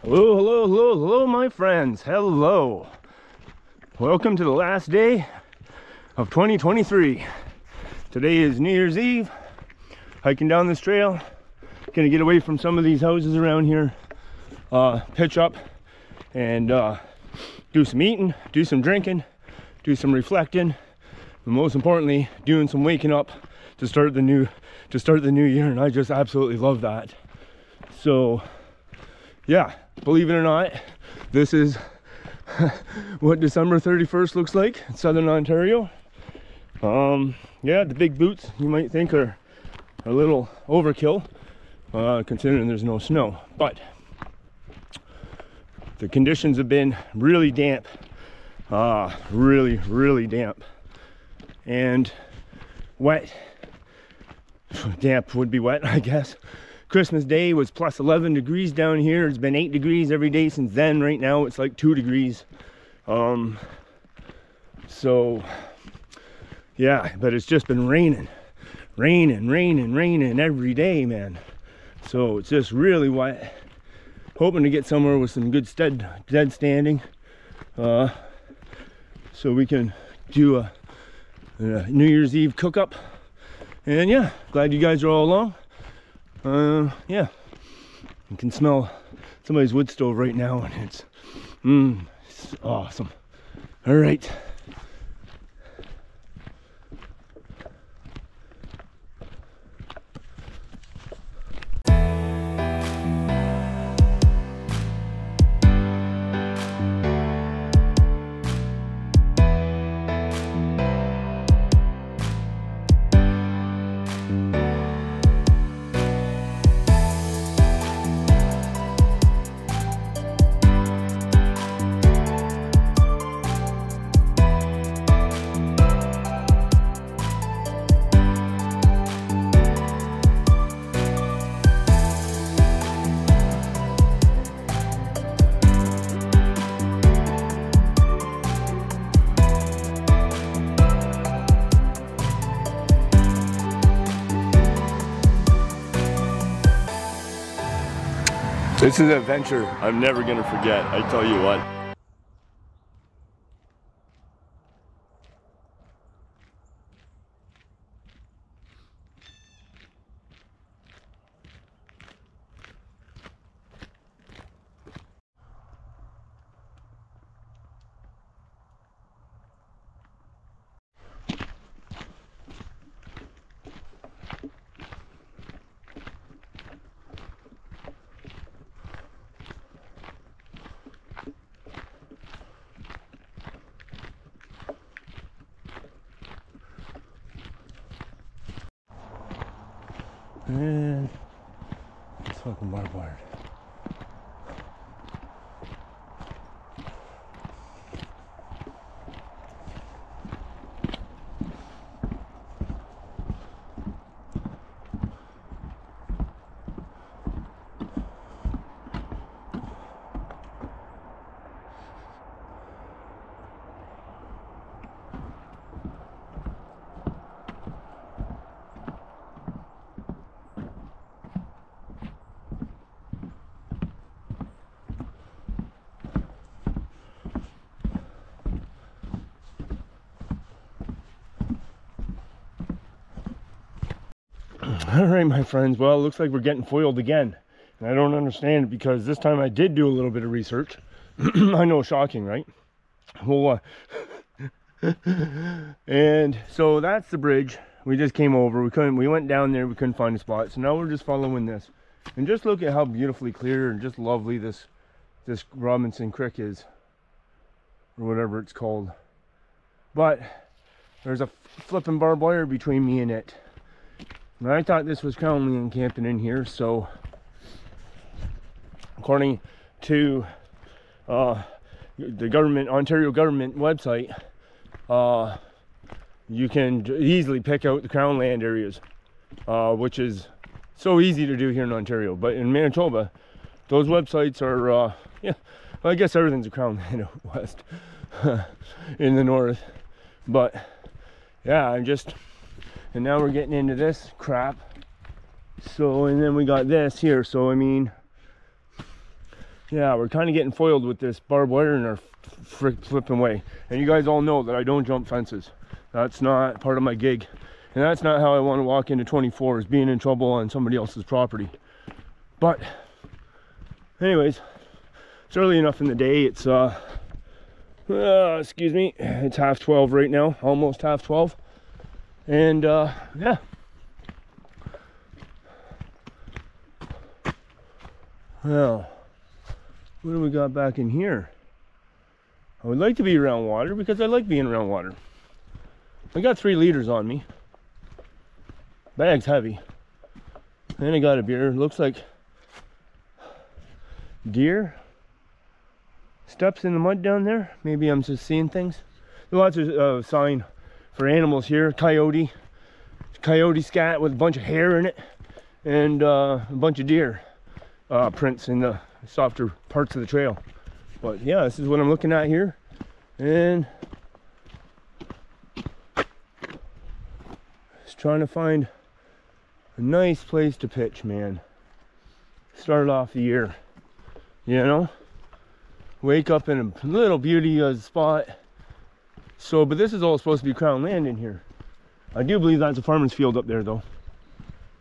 Hello, hello, hello, hello, my friends. Hello. Welcome to the last day of 2023. Today is New Year's Eve. Hiking down this trail. Gonna get away from some of these houses around here. Pitch up and do some eating, do some drinking, do some reflecting, and most importantly, doing some waking up to start the new year. And I just absolutely love that. So yeah, believe it or not, this is what December 31st looks like in Southern Ontario. Yeah, the big boots you might think are a little overkill, considering there's no snow, but the conditions have been really damp, really damp and wet. Damp would be wet, I guess. Christmas Day was plus 11 degrees down here. It's been 8 degrees every day since then. Right now it's like 2 degrees. So yeah, but it's just been raining every day, man. So it's just really wet. Hoping to get somewhere with some good dead standing, so we can do a New Year's Eve cook up. And yeah, glad you guys are all along. Yeah, you can smell somebody's wood stove right now, and it's awesome. All right. This is an adventure I'm never gonna forget, I tell you what. And it's fucking barbed wire. All right, my friends, well, it looks like we're getting foiled again, and I don't understand it, because this time I did do a little bit of research. I know, shocking, right? Well, and so that's the bridge we just came over. We went down there, we couldn't find a spot, so now we're just following this, and just look at how beautifully clear and just lovely this Robinson Creek is, or whatever it's called. But there's a flipping barbed wire between me and it. And I thought this was currently encamping in here, so according to the Ontario government website, you can easily pick out the Crown land areas, which is so easy to do here in Ontario. But in Manitoba, those websites are, yeah, well, I guess everything's a Crown land out west, in the north. But yeah, and now we're getting into this crap. So, and then we got this here. So, I mean, Yeah, we're kind of getting foiled with this barbed wire in our flipping way. And you guys all know that I don't jump fences. That's not part of my gig. And that's not how I want to walk into 24, is being in trouble on somebody else's property. But anyways, it's early enough in the day. It's excuse me, it's 12:30 right now, almost 12:30. And yeah. Well, what do we got back in here? I would like to be around water because I like being around water. I got 3 liters on me. Bag's heavy. And I got a beer. Looks like deer. Steps in the mud down there. Maybe I'm just seeing things. Lots of sign for animals here. Coyote scat with a bunch of hair in it. And a bunch of deer prints in the softer parts of the trail. But yeah, this is what I'm looking at here. And just trying to find a nice place to pitch, man. Start off the year, you know, wake up in a little beauty spot. So, but this is all supposed to be crown land in here. I do believe that's a farmer's field up there though.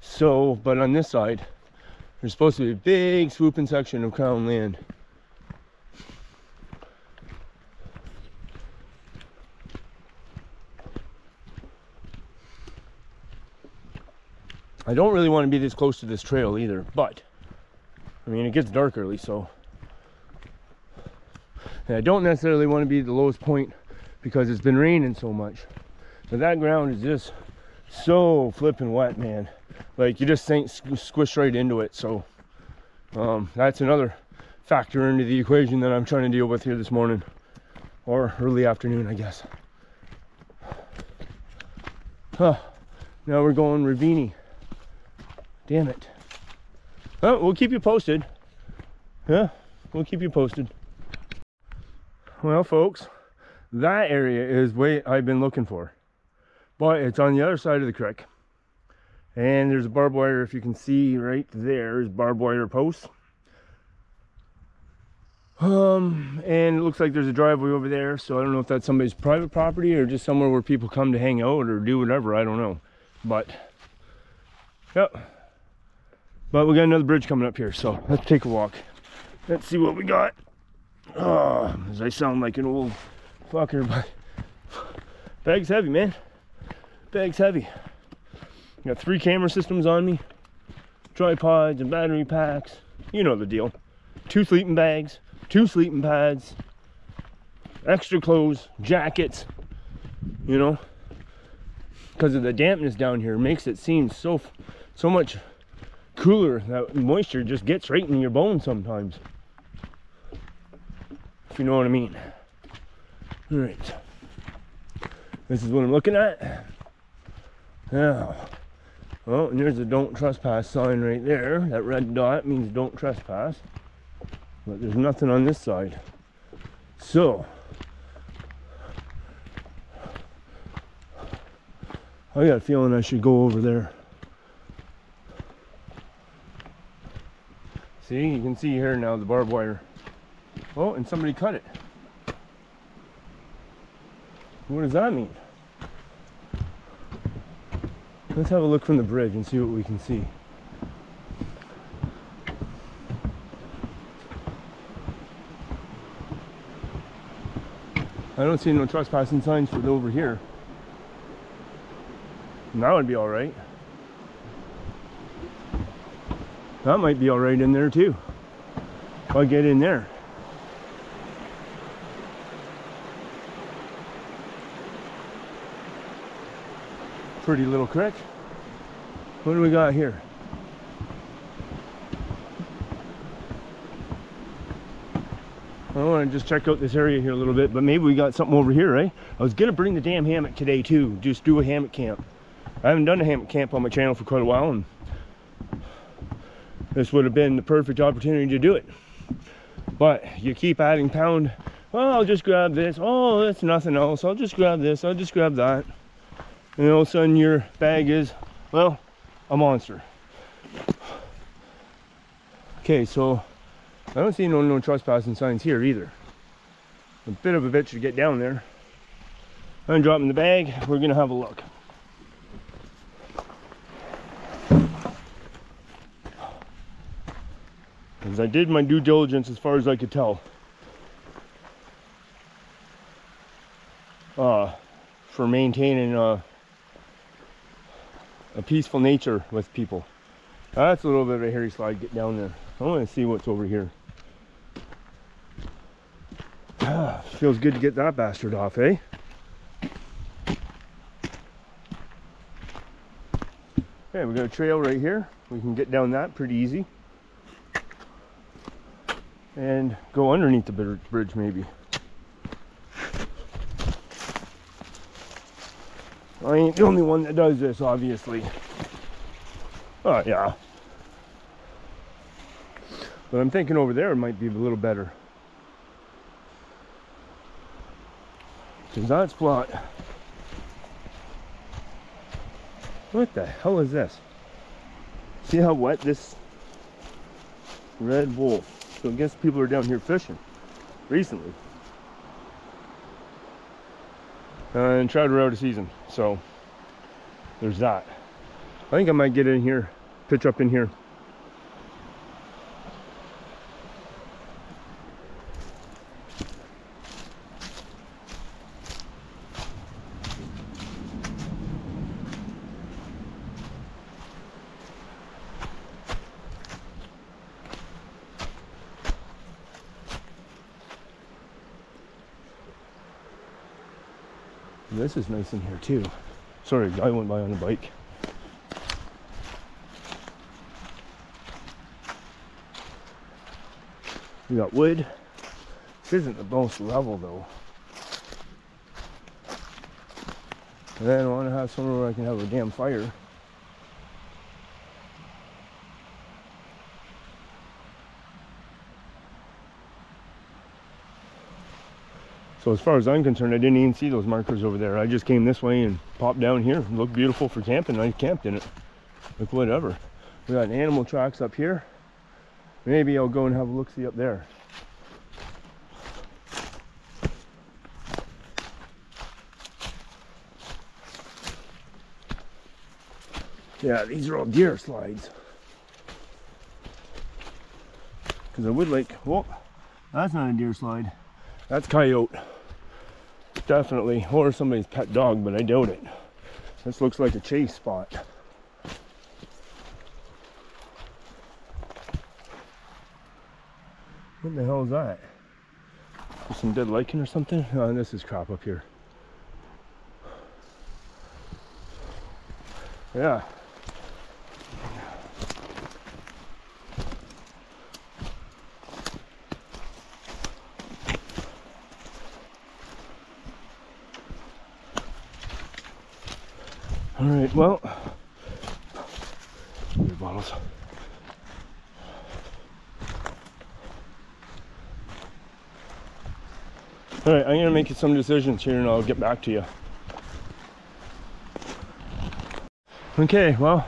So, but on this side there's supposed to be a big swooping section of crown land. I don't really want to be this close to this trail either, but I mean, it gets dark early, so. And I don't necessarily want to be the lowest point because it's been raining so much. But that ground is just so flipping wet, man. Like, you just ain't squished right into it. So that's another factor into the equation that I'm trying to deal with here this morning, or early afternoon, I guess. Huh. Now we're going Ravini. Damn it. Oh, we'll keep you posted. Yeah, we'll keep you posted. Well, folks, that area is what I've been looking for, but it's on the other side of the creek. And there's a barbed wire, if you can see right there is barbed wire posts. And it looks like there's a driveway over there, so I don't know if that's somebody's private property or just somewhere where people come to hang out or do whatever, I don't know. But yep. But we got another bridge coming up here, so let's take a walk. Let's see what we got. Oh, as I sound like an old fucker, but bag's heavy, man. Bag's heavy. Got 3 camera systems on me, tripods and battery packs. You know the deal. 2 sleeping bags, 2 sleeping pads, extra clothes, jackets, you know, because of the dampness down here makes it seem so much cooler. That moisture just gets right in your bones sometimes, if you know what I mean. All right, this is what I'm looking at now. Oh, and there's a don't trespass sign right there. That red dot means don't trespass, but there's nothing on this side. So I got a feeling I should go over there. See, you can see here now the barbed wire. Oh, and somebody cut it. What does that mean? Let's have a look from the bridge and see what we can see. I don't see no trespassing signs for over here. And that would be all right. That might be all right in there too, if I get in there. Pretty little creek. What do we got here? I want to just check out this area here a little bit, but maybe we got something over here, right? I was gonna bring the damn hammock today too, just do a hammock camp. I haven't done a hammock camp on my channel for quite a while, and this would have been the perfect opportunity to do it. But you keep adding pound. Well, I'll just grab this. Oh, that's nothing else. I'll just grab this. I'll just grab that. And all of a sudden your bag is, well, a monster. Okay, so I don't see no trespassing signs here either. A bit of a bitch to get down there. I'm gonna drop in the bag. We're gonna have a look. Because I did my due diligence as far as I could tell. For maintaining a peaceful nature with people. That's a little bit of a hairy slide. Get down there. I want to see what's over here. Feels good to get that bastard off, eh? Okay, we got a trail right here. We can get down that pretty easy. And go underneath the bridge maybe. I ain't the only one that does this, obviously. Oh, yeah. But I'm thinking over there it might be a little better. Because that's flat. What the hell is this? See how wet this red wolf? So I guess people are down here fishing recently. And trout are out of season, so there's that. I think I might get in here, pitch up in here. This is nice in here too. Sorry, a guy went by on a bike. We got wood. This isn't the most level though. And then I want to have somewhere where I can have a damn fire. So as far as I'm concerned, I didn't even see those markers over there. I just came this way and popped down here. It looked beautiful for camping. I camped in it. Like whatever. We got animal tracks up here. Maybe I'll go and have a look-see up there. Yeah, these are all deer slides. Because I would like, well, that's not a deer slide. That's coyote. Definitely. Or somebody's pet dog, but I doubt it. This looks like a chase spot. What the hell is that? There's some dead lichen or something? Oh, this is crap up here. Yeah. All right, well, beer bottles. All right, I'm gonna make some decisions here and I'll get back to you. Okay, well,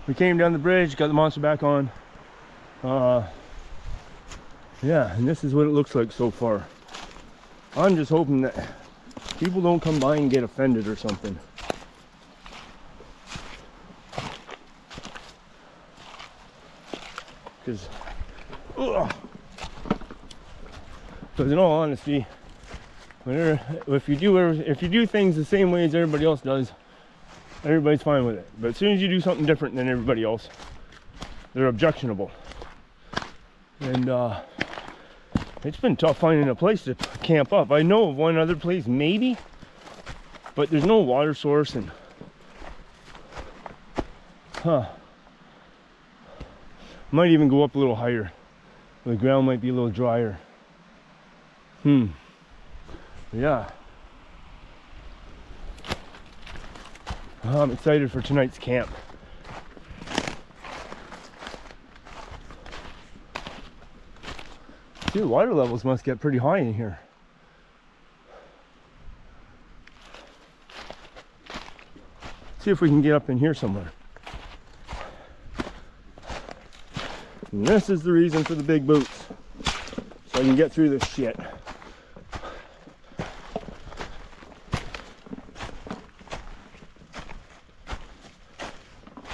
we came down the bridge, got the monster back on. Yeah, and this is what it looks like so far. I'm just hoping that people don't come by and get offended or something. Because in all honesty, if you do things the same way as everybody else does, everybody's fine with it. But as soon as you do something different than everybody else, they're objectionable. And it's been tough finding a place to camp up. I know of one other place maybe, but there's no water source and might even go up a little higher. The ground might be a little drier. Yeah. I'm excited for tonight's camp. See, the water levels must get pretty high in here. See if we can get up in here somewhere. And this is the reason for the big boots. I can get through this shit.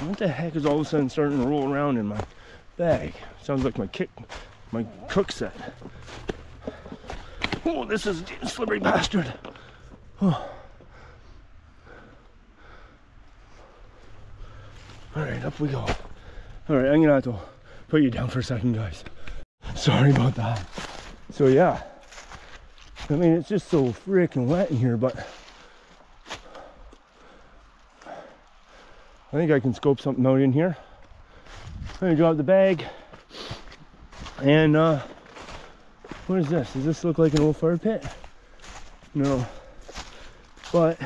What the heck is all of a sudden starting to roll around in my bag? Sounds like my cook set. Oh, this is a slippery bastard. Oh. All right, up we go. All right, I'm gonna have to put you down for a second, guys. Sorry about that. So yeah, I mean, it's just so freaking wet in here, but I think I can scope something out in here. I'm gonna drop the bag. And what is this? Does this look like an old fire pit? No. But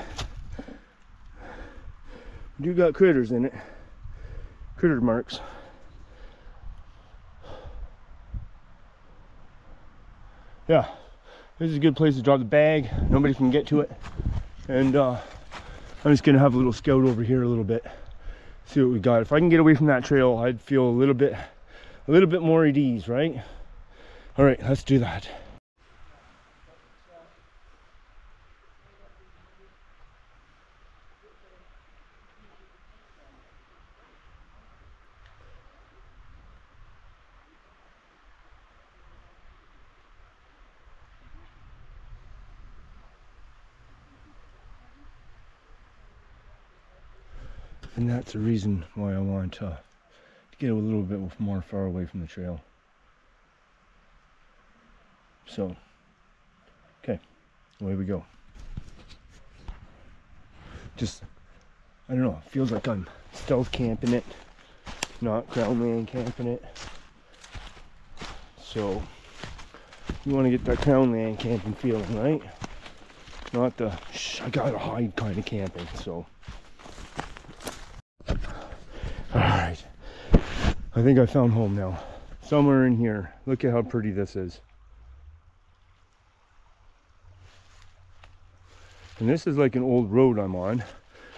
we do got critters in it. Critter marks. Yeah, this is a good place to drop the bag. Nobody can get to it. And I'm just gonna have a little scout over here a little bit. See what we got. If I can get away from that trail, I'd feel a little bit more at ease, right? All right, let's do that. And that's the reason why I want to get a little bit more far away from the trail. So, okay, away we go. Just, I don't know, it feels like I'm stealth camping it, not ground land camping it. So, you want to get that crown land camping feeling, right? Not the, I gotta hide kind of camping, so. Alright, I think I found home now. Somewhere in here. Look at how pretty this is. And this is like an old road I'm on.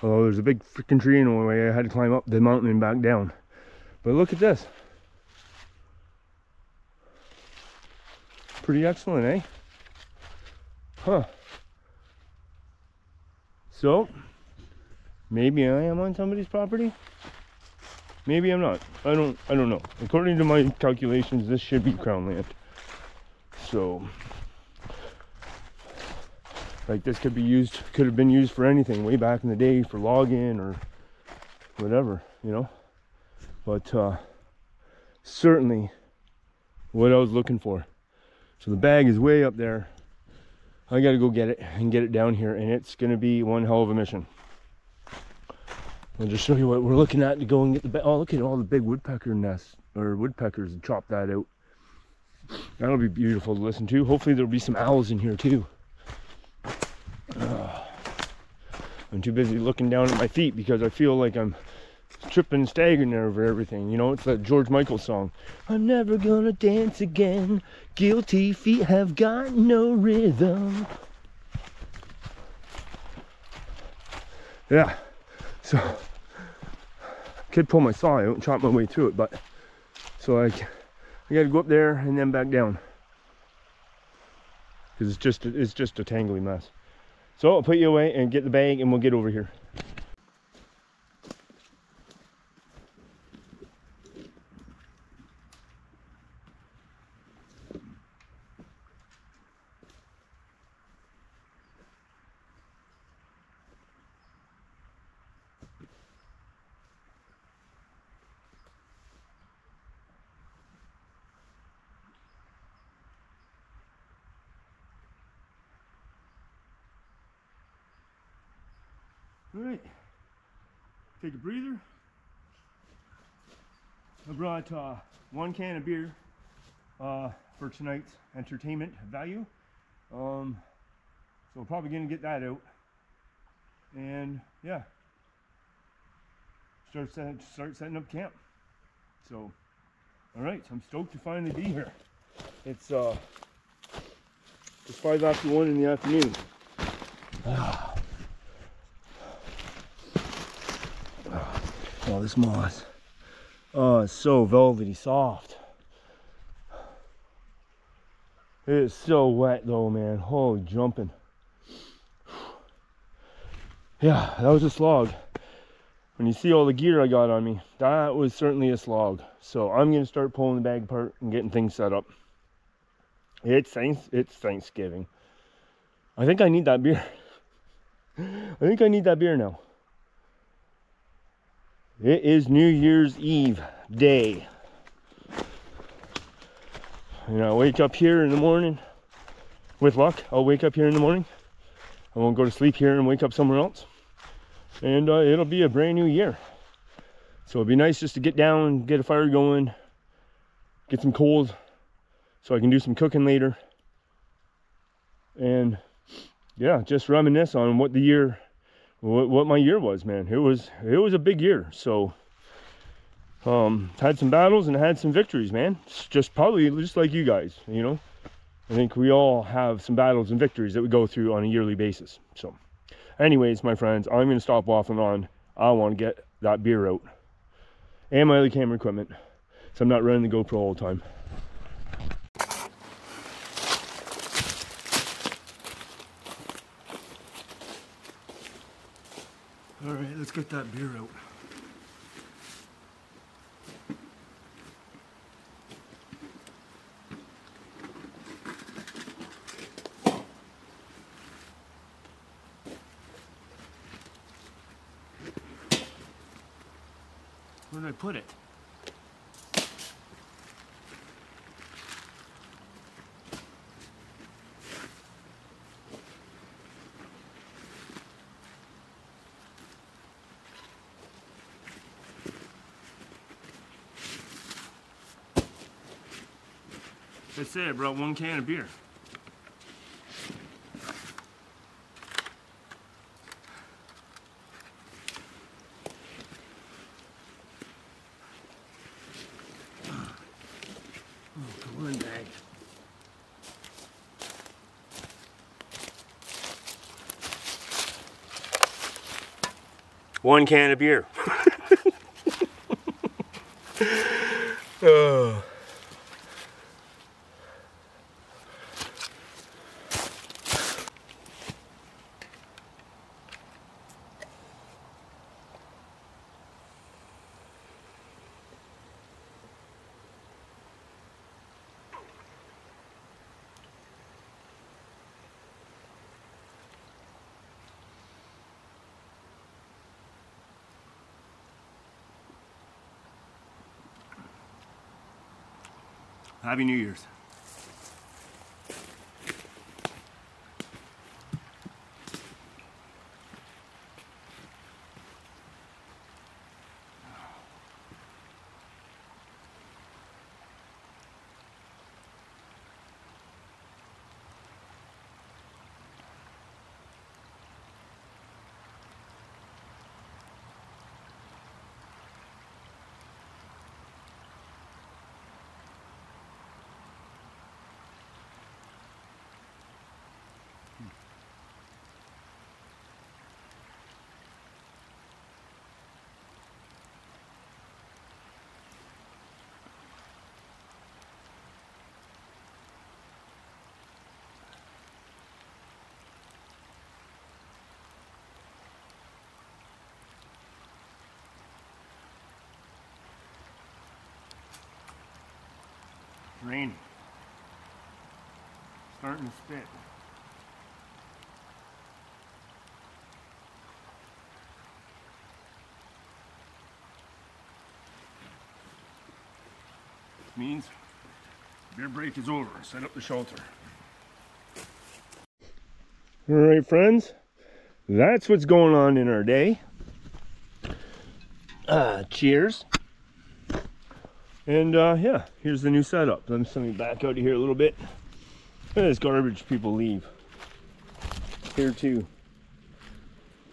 Although there's a big freaking tree in the way, I had to climb up the mountain and back down. But look at this. Pretty excellent, eh? Huh. So, maybe I am on somebody's property? Maybe I'm not. I don't know. According to my calculations, this should be crown land. So, like, this could have been used for anything way back in the day, for logging or whatever, you know. But certainly what I was looking for. So the bag is way up there. I got to go get it and get it down here, and it's going to be one hell of a mission. I'll just show you what we're looking at to go and get the bag. Oh, look at all the big woodpecker nests, or woodpeckers, and chop that out. That'll be beautiful to listen to. Hopefully there'll be some owls in here too. I'm too busy looking down at my feet because I feel like I'm tripping, staggering over everything. You know, it's that George Michael song. I'm never gonna dance again. Guilty feet have got no rhythm. Yeah, so could pull my saw out and chop my way through it, but so I gotta go up there and then back down because it's just a tangly mess. So I'll put you away and get the bag and we'll get over here. All right, take a breather. I brought 1 can of beer for tonight's entertainment value. So we're probably gonna get that out, and yeah, start setting up camp. So, all right, so I'm stoked to finally be here. It's 5 after 1 in the afternoon. Oh, this moss. Oh, it's so velvety soft. It is so wet though, man. Holy jumping. Yeah, that was a slog. When you see all the gear I got on me, that was certainly a slog. So I'm gonna start pulling the bag apart and getting things set up. It's Thanksgiving. I think I need that beer. I think I need that beer now. It is New Year's Eve day. And I wake up here in the morning. With luck, I'll wake up here in the morning. I won't go to sleep here and wake up somewhere else. And it'll be a brand new year. So it'd be nice just to get down, get a fire going, get some coals so I can do some cooking later. And yeah, just reminisce on what the year, what my year was, man. It was a big year. So had some battles and had some victories, man. It's just probably just like you guys, you know. I think we all have some battles and victories that we go through on a yearly basis. So anyways, my friends, I'm going to stop waffling on. I want to get that beer out and my other camera equipment, so I'm not running the GoPro all the time. All right, let's get that beer out. Where did I put it? That's it, I brought 1 can of beer. One bag. One can of beer. Oh. Happy New Year's. Raining. Starting to spit. Means beer break is over. Set up the shelter. All right, friends, that's what's going on in our day. Cheers. And yeah, here's the new setup. Let me back out of here a little bit. Look at this garbage people leave here too.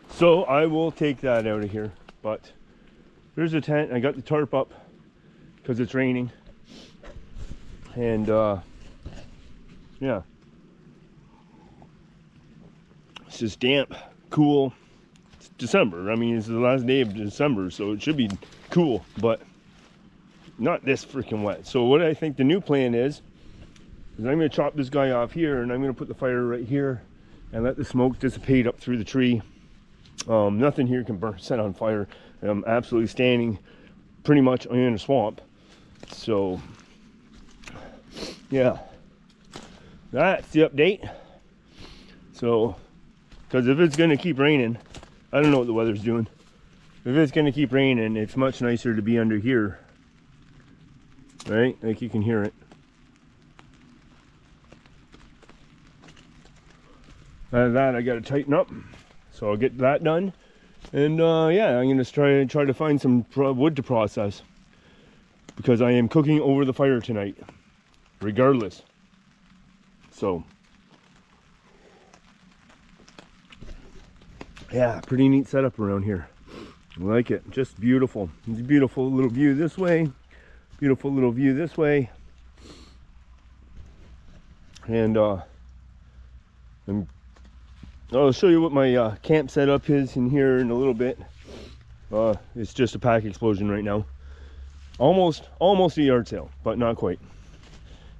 So I will take that out of here. But there's a tent. I got the tarp up because it's raining. And yeah, it's just damp, cool. It's December. I mean, it's the last day of December, so it should be cool, but not this freaking wet. So what I think the new plan is is I'm going to chop this guy off here, and I'm going to put the fire right here and let the smoke dissipate up through the tree. Nothing here can set on fire. I'm absolutely standing pretty much in a swamp. So yeah, that's the update. So, because if it's going to keep raining, I don't know what the weather's doing. If it's going to keep raining, it's much nicer to be under here, right? Like you can hear it. That I got to tighten up, so I'll get that done. And yeah, I'm going to try to find some wood to process, because I am cooking over the fire tonight, regardless. So yeah, pretty neat setup around here. I like it. Just beautiful. It's a beautiful little view this way, beautiful little view this way, and I'll show you what my camp setup is in here in a little bit. It's just a pack explosion right now. Almost a yard sale, but not quite.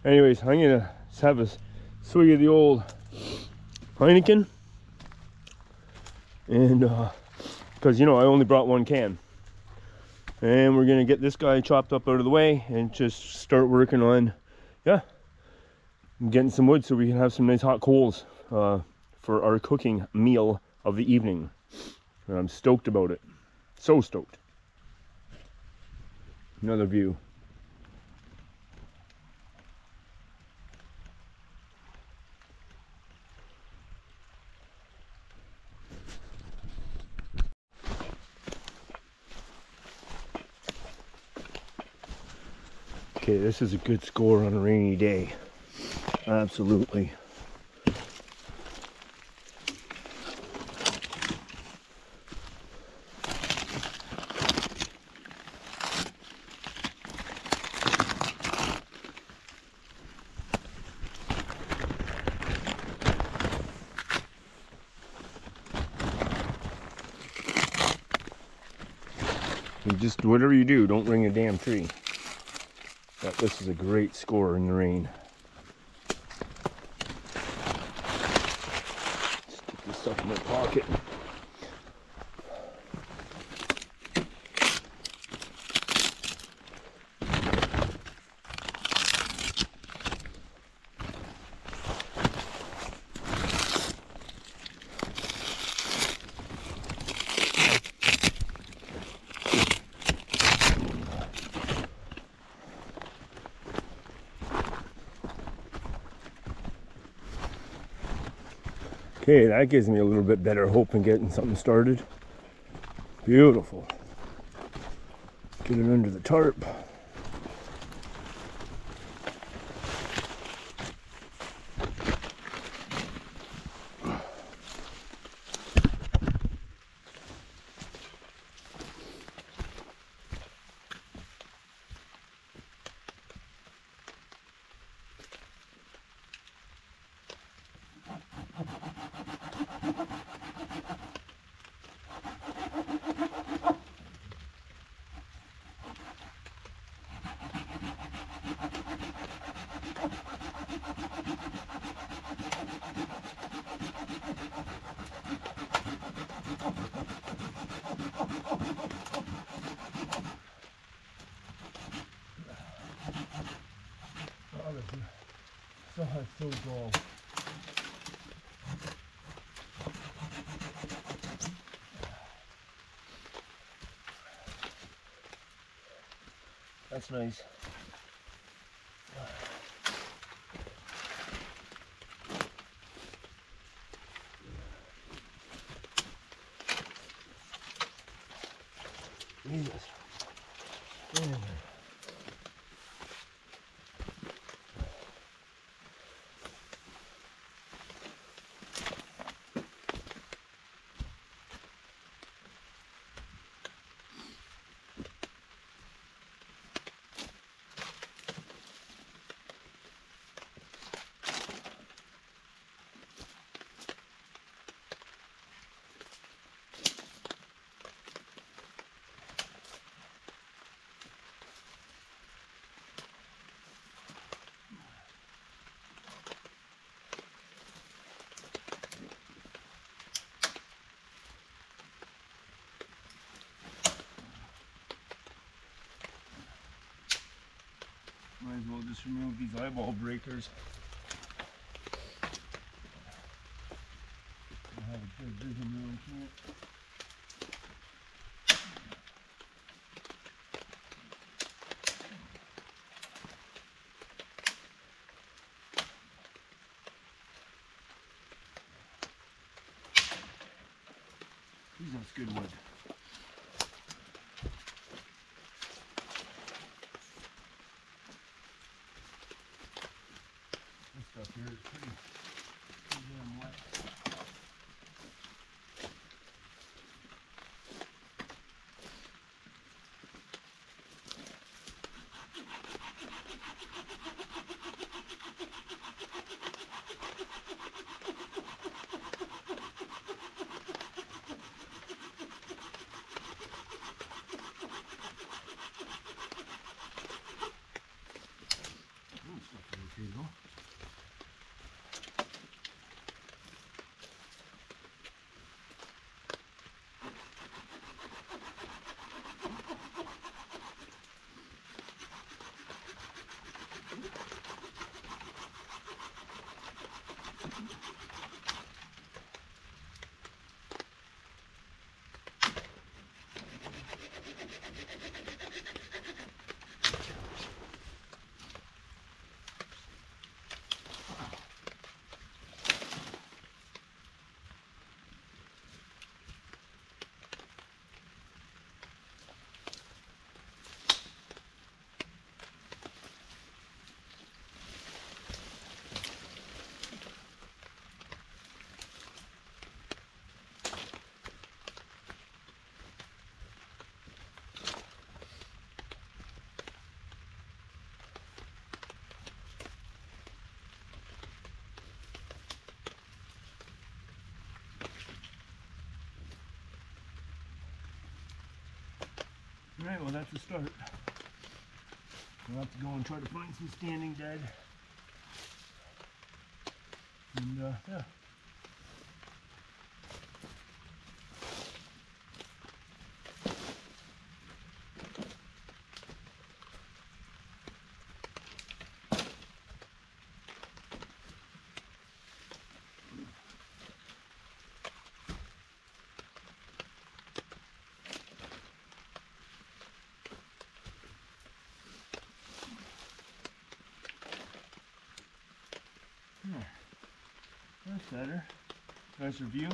Anyways, I'm gonna have a swig of the old Heineken, and because you know I only brought one can, and we're gonna get this guy chopped up out of the way and just start working on, yeah, getting some wood so we can have some nice hot coals for our cooking meal of the evening. And I'm stoked about it. So stoked. Another view. Okay, this is a good score on a rainy day. Absolutely. And just whatever you do, don't ring a damn tree. But this is a great score in the rain. Stick this stuff in my pocket. Okay, that gives me a little bit better hope in getting something started. Beautiful. Get it under the tarp. So dull. That's nice. Jesus. as well just remove these eyeball breakers. I have a good vision around here. That's good wood. This stuff here is pretty damn wet. Alright, well that's a start. We'll have to go and try to find some standing dead. And yeah. That's better. Nicer view.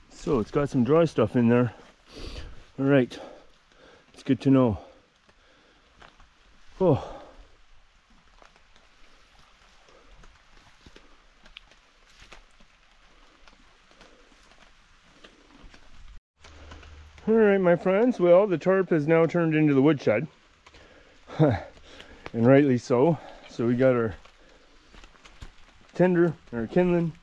So it's got some dry stuff in there. All right, it's good to know. Oh. All right, my friends, well, the tarp has now turned into the woodshed. And rightly so. So we got our tinder, our kindling,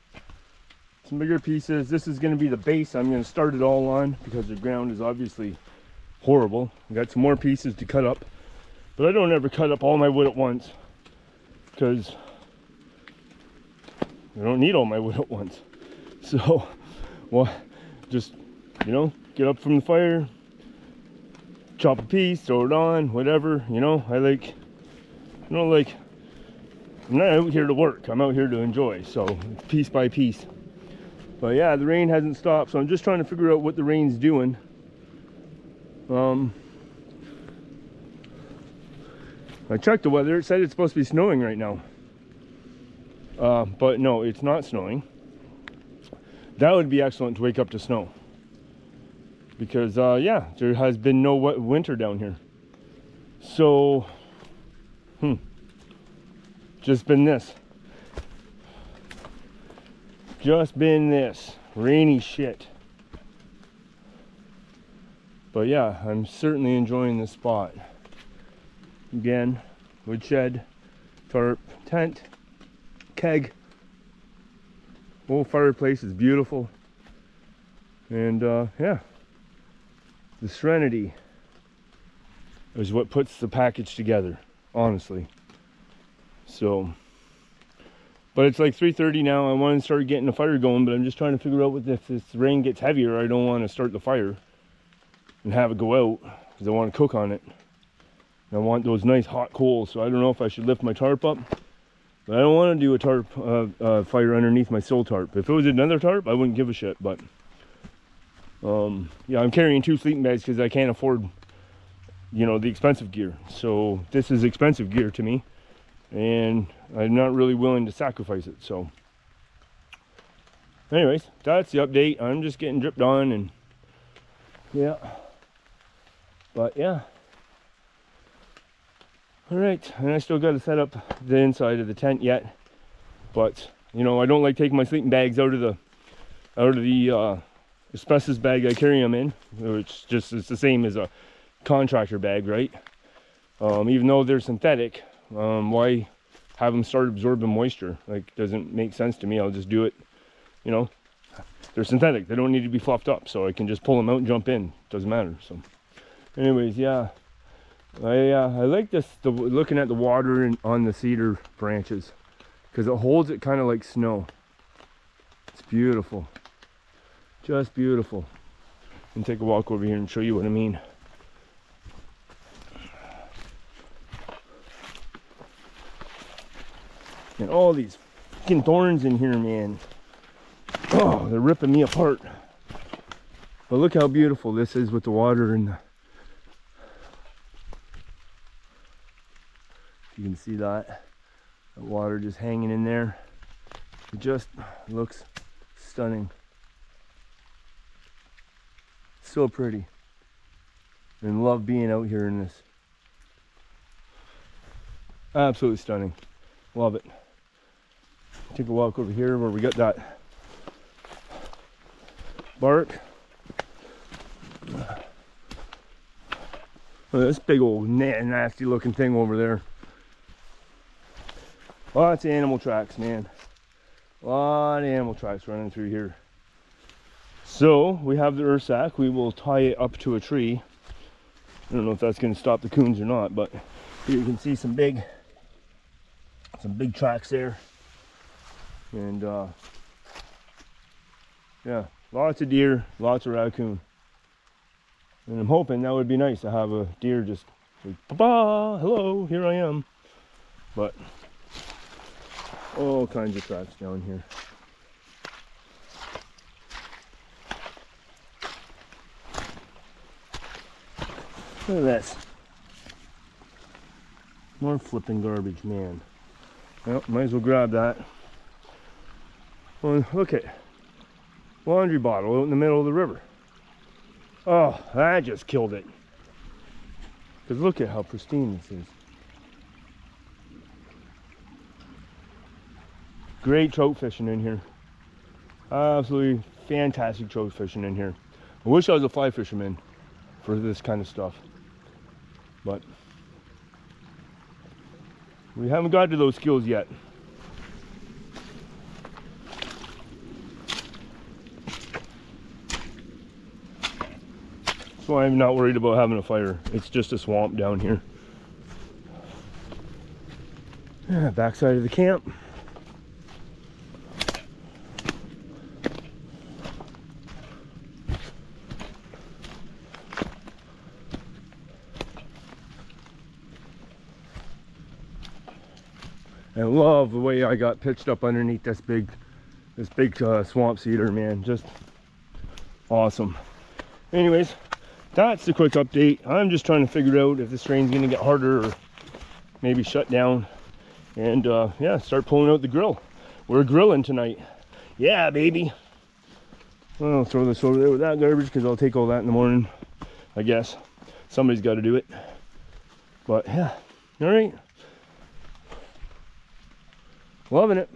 some bigger pieces. This is going to be the base I'm going to start it all on because the ground is obviously horrible. I got some more pieces to cut up, but I don't ever cut up all my wood at once because I don't need all my wood at once. So, well, just, you know, get up from the fire, chop a piece, throw it on, whatever, you know. I like, you know, like, I'm not out here to work, I'm out here to enjoy, so piece by piece. But yeah, the rain hasn't stopped, so I'm just trying to figure out what the rain's doing. I checked the weather, it said it's supposed to be snowing right now. But no, it's not snowing. That would be excellent to wake up to snow. Because, yeah, there has been no winter down here. So, just been this. Just been this. Rainy shit. But yeah, I'm certainly enjoying this spot. Again, woodshed, tarp, tent, keg. Whole fireplace is beautiful. And, yeah. The serenity is what puts the package together, honestly. So, but it's like 3:30 now. I want to start getting the fire going, but I'm just trying to figure out if this rain gets heavier, I don't want to start the fire and have it go out, because I want to cook on it. And I want those nice hot coals, so I don't know if I should lift my tarp up. But I don't want to do a tarp fire underneath my soul tarp. If it was another tarp, I wouldn't give a shit. But yeah, I'm carrying 2 sleeping bags because I can't afford, you know, the expensive gear. So this is expensive gear to me, and I'm not really willing to sacrifice it. So anyways, that's the update. I'm just getting dripped on, and yeah. But yeah. All right, and I still got to set up the inside of the tent yet, but you know, I don't like taking my sleeping bags out of the asbestos bag I carry them in, which just is the same as a contractor bag, right? Even though they're synthetic, why have them start absorbing moisture? Like, doesn't make sense to me. I'll just do it, you know. They're synthetic, they don't need to be fluffed up, so I can just pull them out and jump in. Doesn't matter. So anyways, yeah, I like this, looking at the water on the cedar branches, because it holds it kind of like snow. It's beautiful, just beautiful. And take a walk over here and show you what I mean. And all these fucking thorns in here, man. Oh, they're ripping me apart. But look how beautiful this is with the water and you can see that water just hanging in there. It just looks stunning. So pretty. And love being out here in this. Absolutely stunning. Love it. Take a walk over here where we got that bark. Oh, this big old nasty looking thing over there. Lots of animal tracks, man. A lot of animal tracks running through here. So we have the earth sack. We will tie it up to a tree. I don't know if that's going to stop the coons or not, but here you can see some big tracks there. And yeah, lots of deer, lots of raccoon. And I'm hoping that would be nice to have a deer just like, ba-ba, hello, here I am. But all kinds of tracks down here. Look at this. More flipping garbage, man. Well, might as well grab that. Well, look at laundry bottle out in the middle of the river. Oh, that just killed it. Because look at how pristine this is. Great trout fishing in here. Absolutely fantastic trout fishing in here. I wish I was a fly fisherman for this kind of stuff. But we haven't got to those skills yet. That's why I'm not worried about having a fire. It's just a swamp down here. Yeah, backside of the camp. I love the way I got pitched up underneath this big swamp cedar, man. Just awesome. Anyways, that's the quick update. I'm just trying to figure out if this rain's gonna get harder or maybe shut down. And yeah, start pulling out the grill. We're grilling tonight. Yeah, baby. Well, I'll throw this over there with that garbage because I'll take all that in the morning, I guess. Somebody's got to do it. But yeah, all right. Loving it.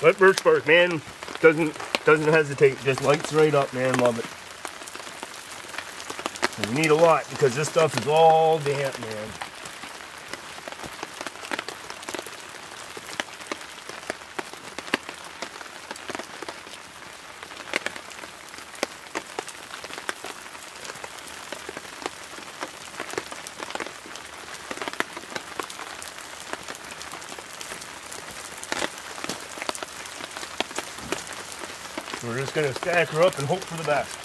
Wet birch bark, man, doesn't hesitate. Just lights right up, man. Love it. And you need a lot because this stuff is all damp, man. We're just going to stack her up and hope for the best.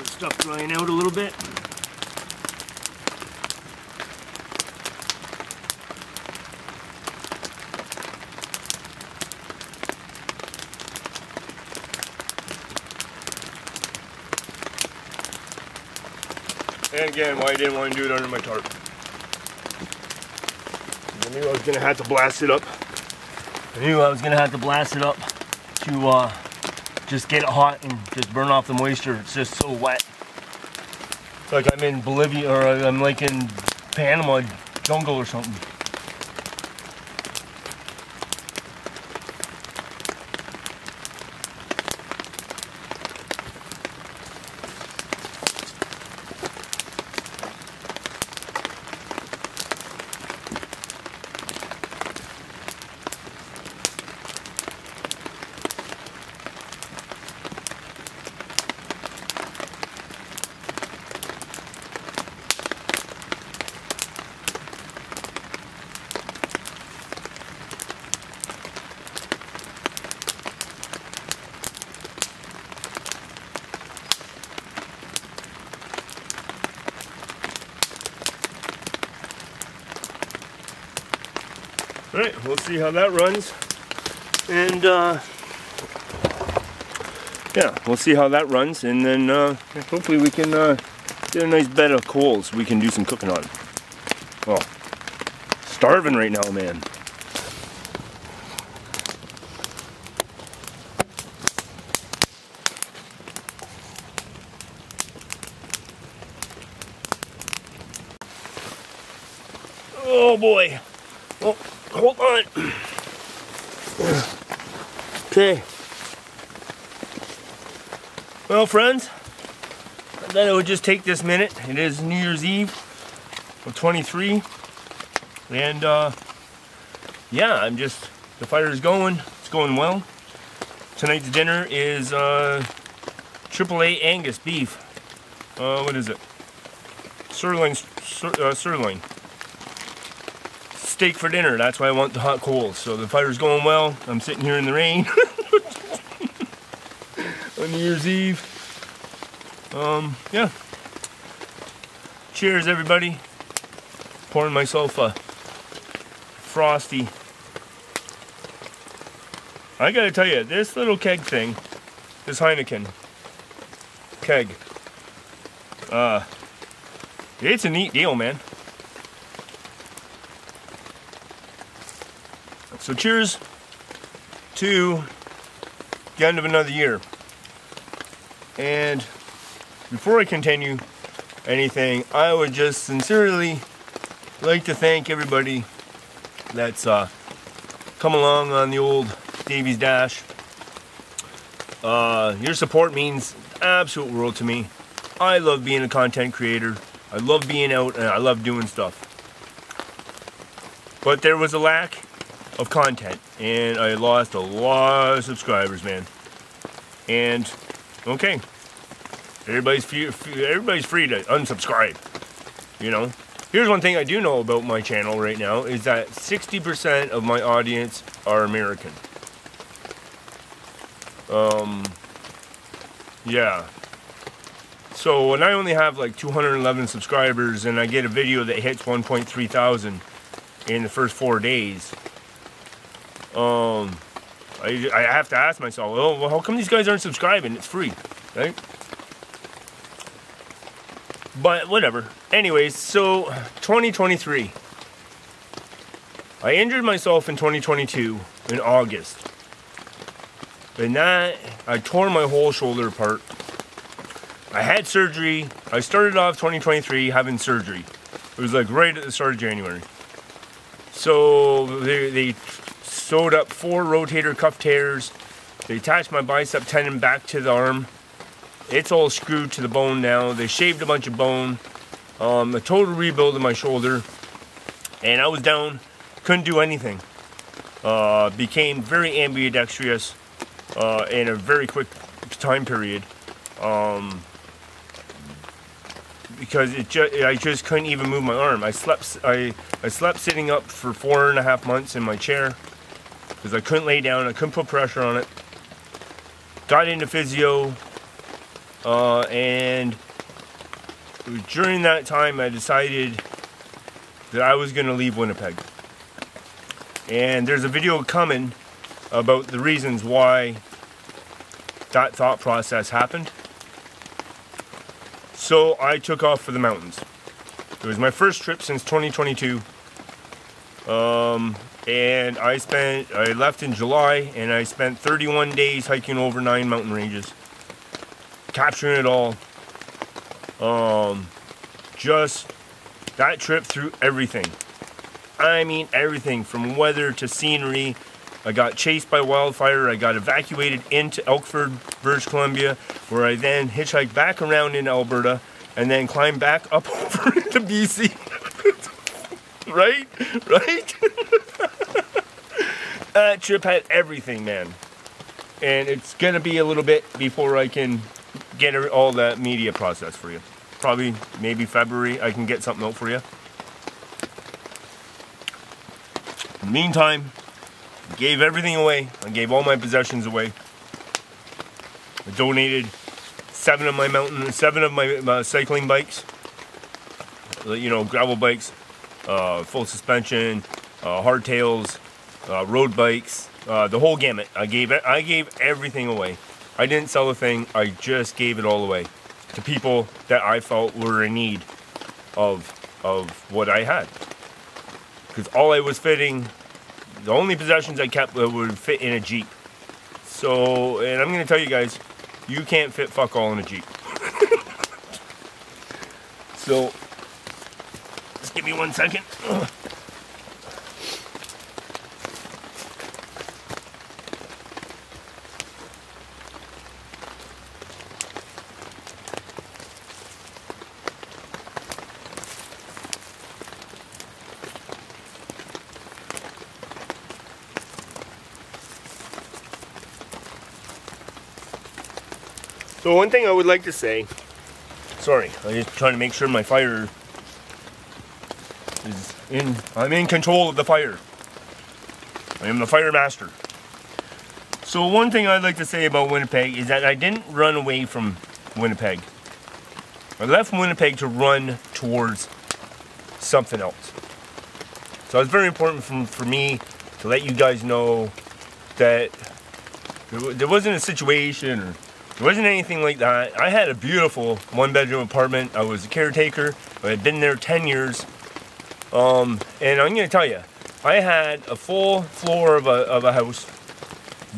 Stuff drying out a little bit. And again, why I didn't want to do it under my tarp. I knew I was going to have to blast it up. To just get it hot and just burn off the moisture. It's just so wet. It's like I'm in Bolivia, or I'm like in Panama jungle or something. Alright, we'll see how that runs. And yeah, we'll see how that runs, and then hopefully we can get a nice bed of coals we can do some cooking on. Oh, starving right now, man. Oh boy. Oh, hold on. Okay. Well, friends, I thought I would just take this minute. It is New Year's Eve of 23. And yeah, the fire is going. It's going well. Tonight's dinner is AAA Angus beef. What is it? Sirloin. Steak for dinner. That's why I want the hot coals. So the fire's going well. I'm sitting here in the rain on New Year's Eve. Yeah. Cheers, everybody. Pouring myself a frosty. I gotta tell you, this little keg thing, this Heineken keg, it's a neat deal, man. So cheers to the end of another year. And before I continue anything, I would just sincerely like to thank everybody that's come along on the old Davies Dash. Your support means absolute world to me. I love being a content creator. I love being out and I love doing stuff. But there was a lack of content and I lost a lot of subscribers, man. And okay, everybody's free to unsubscribe, you know. Here's one thing I do know about my channel right now is that 60% of my audience are American. Yeah. So when I only have like 211 subscribers and I get a video that hits 1.3 thousand in the first 4 days, I have to ask myself, oh, well, how come these guys aren't subscribing? It's free, right? But whatever. Anyways, so 2023. I injured myself in 2022 in August. And that, I tore my whole shoulder apart. I had surgery. I started off 2023 having surgery. It was like right at the start of January. So they sewed up 4 rotator cuff tears. They attached my bicep tendon back to the arm. It's all screwed to the bone now. They shaved a bunch of bone. A total rebuild of my shoulder. And I was down, couldn't do anything. Became very ambidextrous in a very quick time period. Because I just couldn't even move my arm. I slept sitting up for 4.5 months in my chair because I couldn't lay down. I couldn't put pressure on it. Got into physio, and during that time I decided that I was going to leave Winnipeg. And there's a video coming about the reasons why that thought process happened. So I took off for the mountains. It was my first trip since 2022. And I left in July and I spent 31 days hiking over 9 mountain ranges. Capturing it all. Just that trip through everything. I mean everything from weather to scenery. I got chased by wildfire. I got evacuated into Elkford, British Columbia, where I then hitchhiked back around in Alberta and then climbed back up over into BC. Right? That trip had everything, man. And it's gonna be a little bit before I can get all that media processed for you. Probably, maybe February, I can get something out for you. In the meantime, I gave everything away. I gave all my possessions away. I donated 7 of my cycling bikes. You know, gravel bikes, full suspension, hardtails, road bikes, the whole gamut. I gave everything away. I didn't sell a thing. I just gave it all away to people that I felt were in need of what I had. Because all I was fitting, the only possessions I kept would fit in a Jeep. So, and I'm gonna tell you guys, you can't fit fuck all in a Jeep. So, just give me 1 second. So one thing I would like to say, sorry, I'm just trying to make sure my fire is I'm in control of the fire. I am the fire master. So one thing I'd like to say about Winnipeg is that I didn't run away from Winnipeg. I left Winnipeg to run towards something else. So it's very important for me to let you guys know that there wasn't a situation or there wasn't anything like that. I had a beautiful one-bedroom apartment. I was a caretaker. I had been there 10 years. And I'm going to tell you, I had a full floor of a house,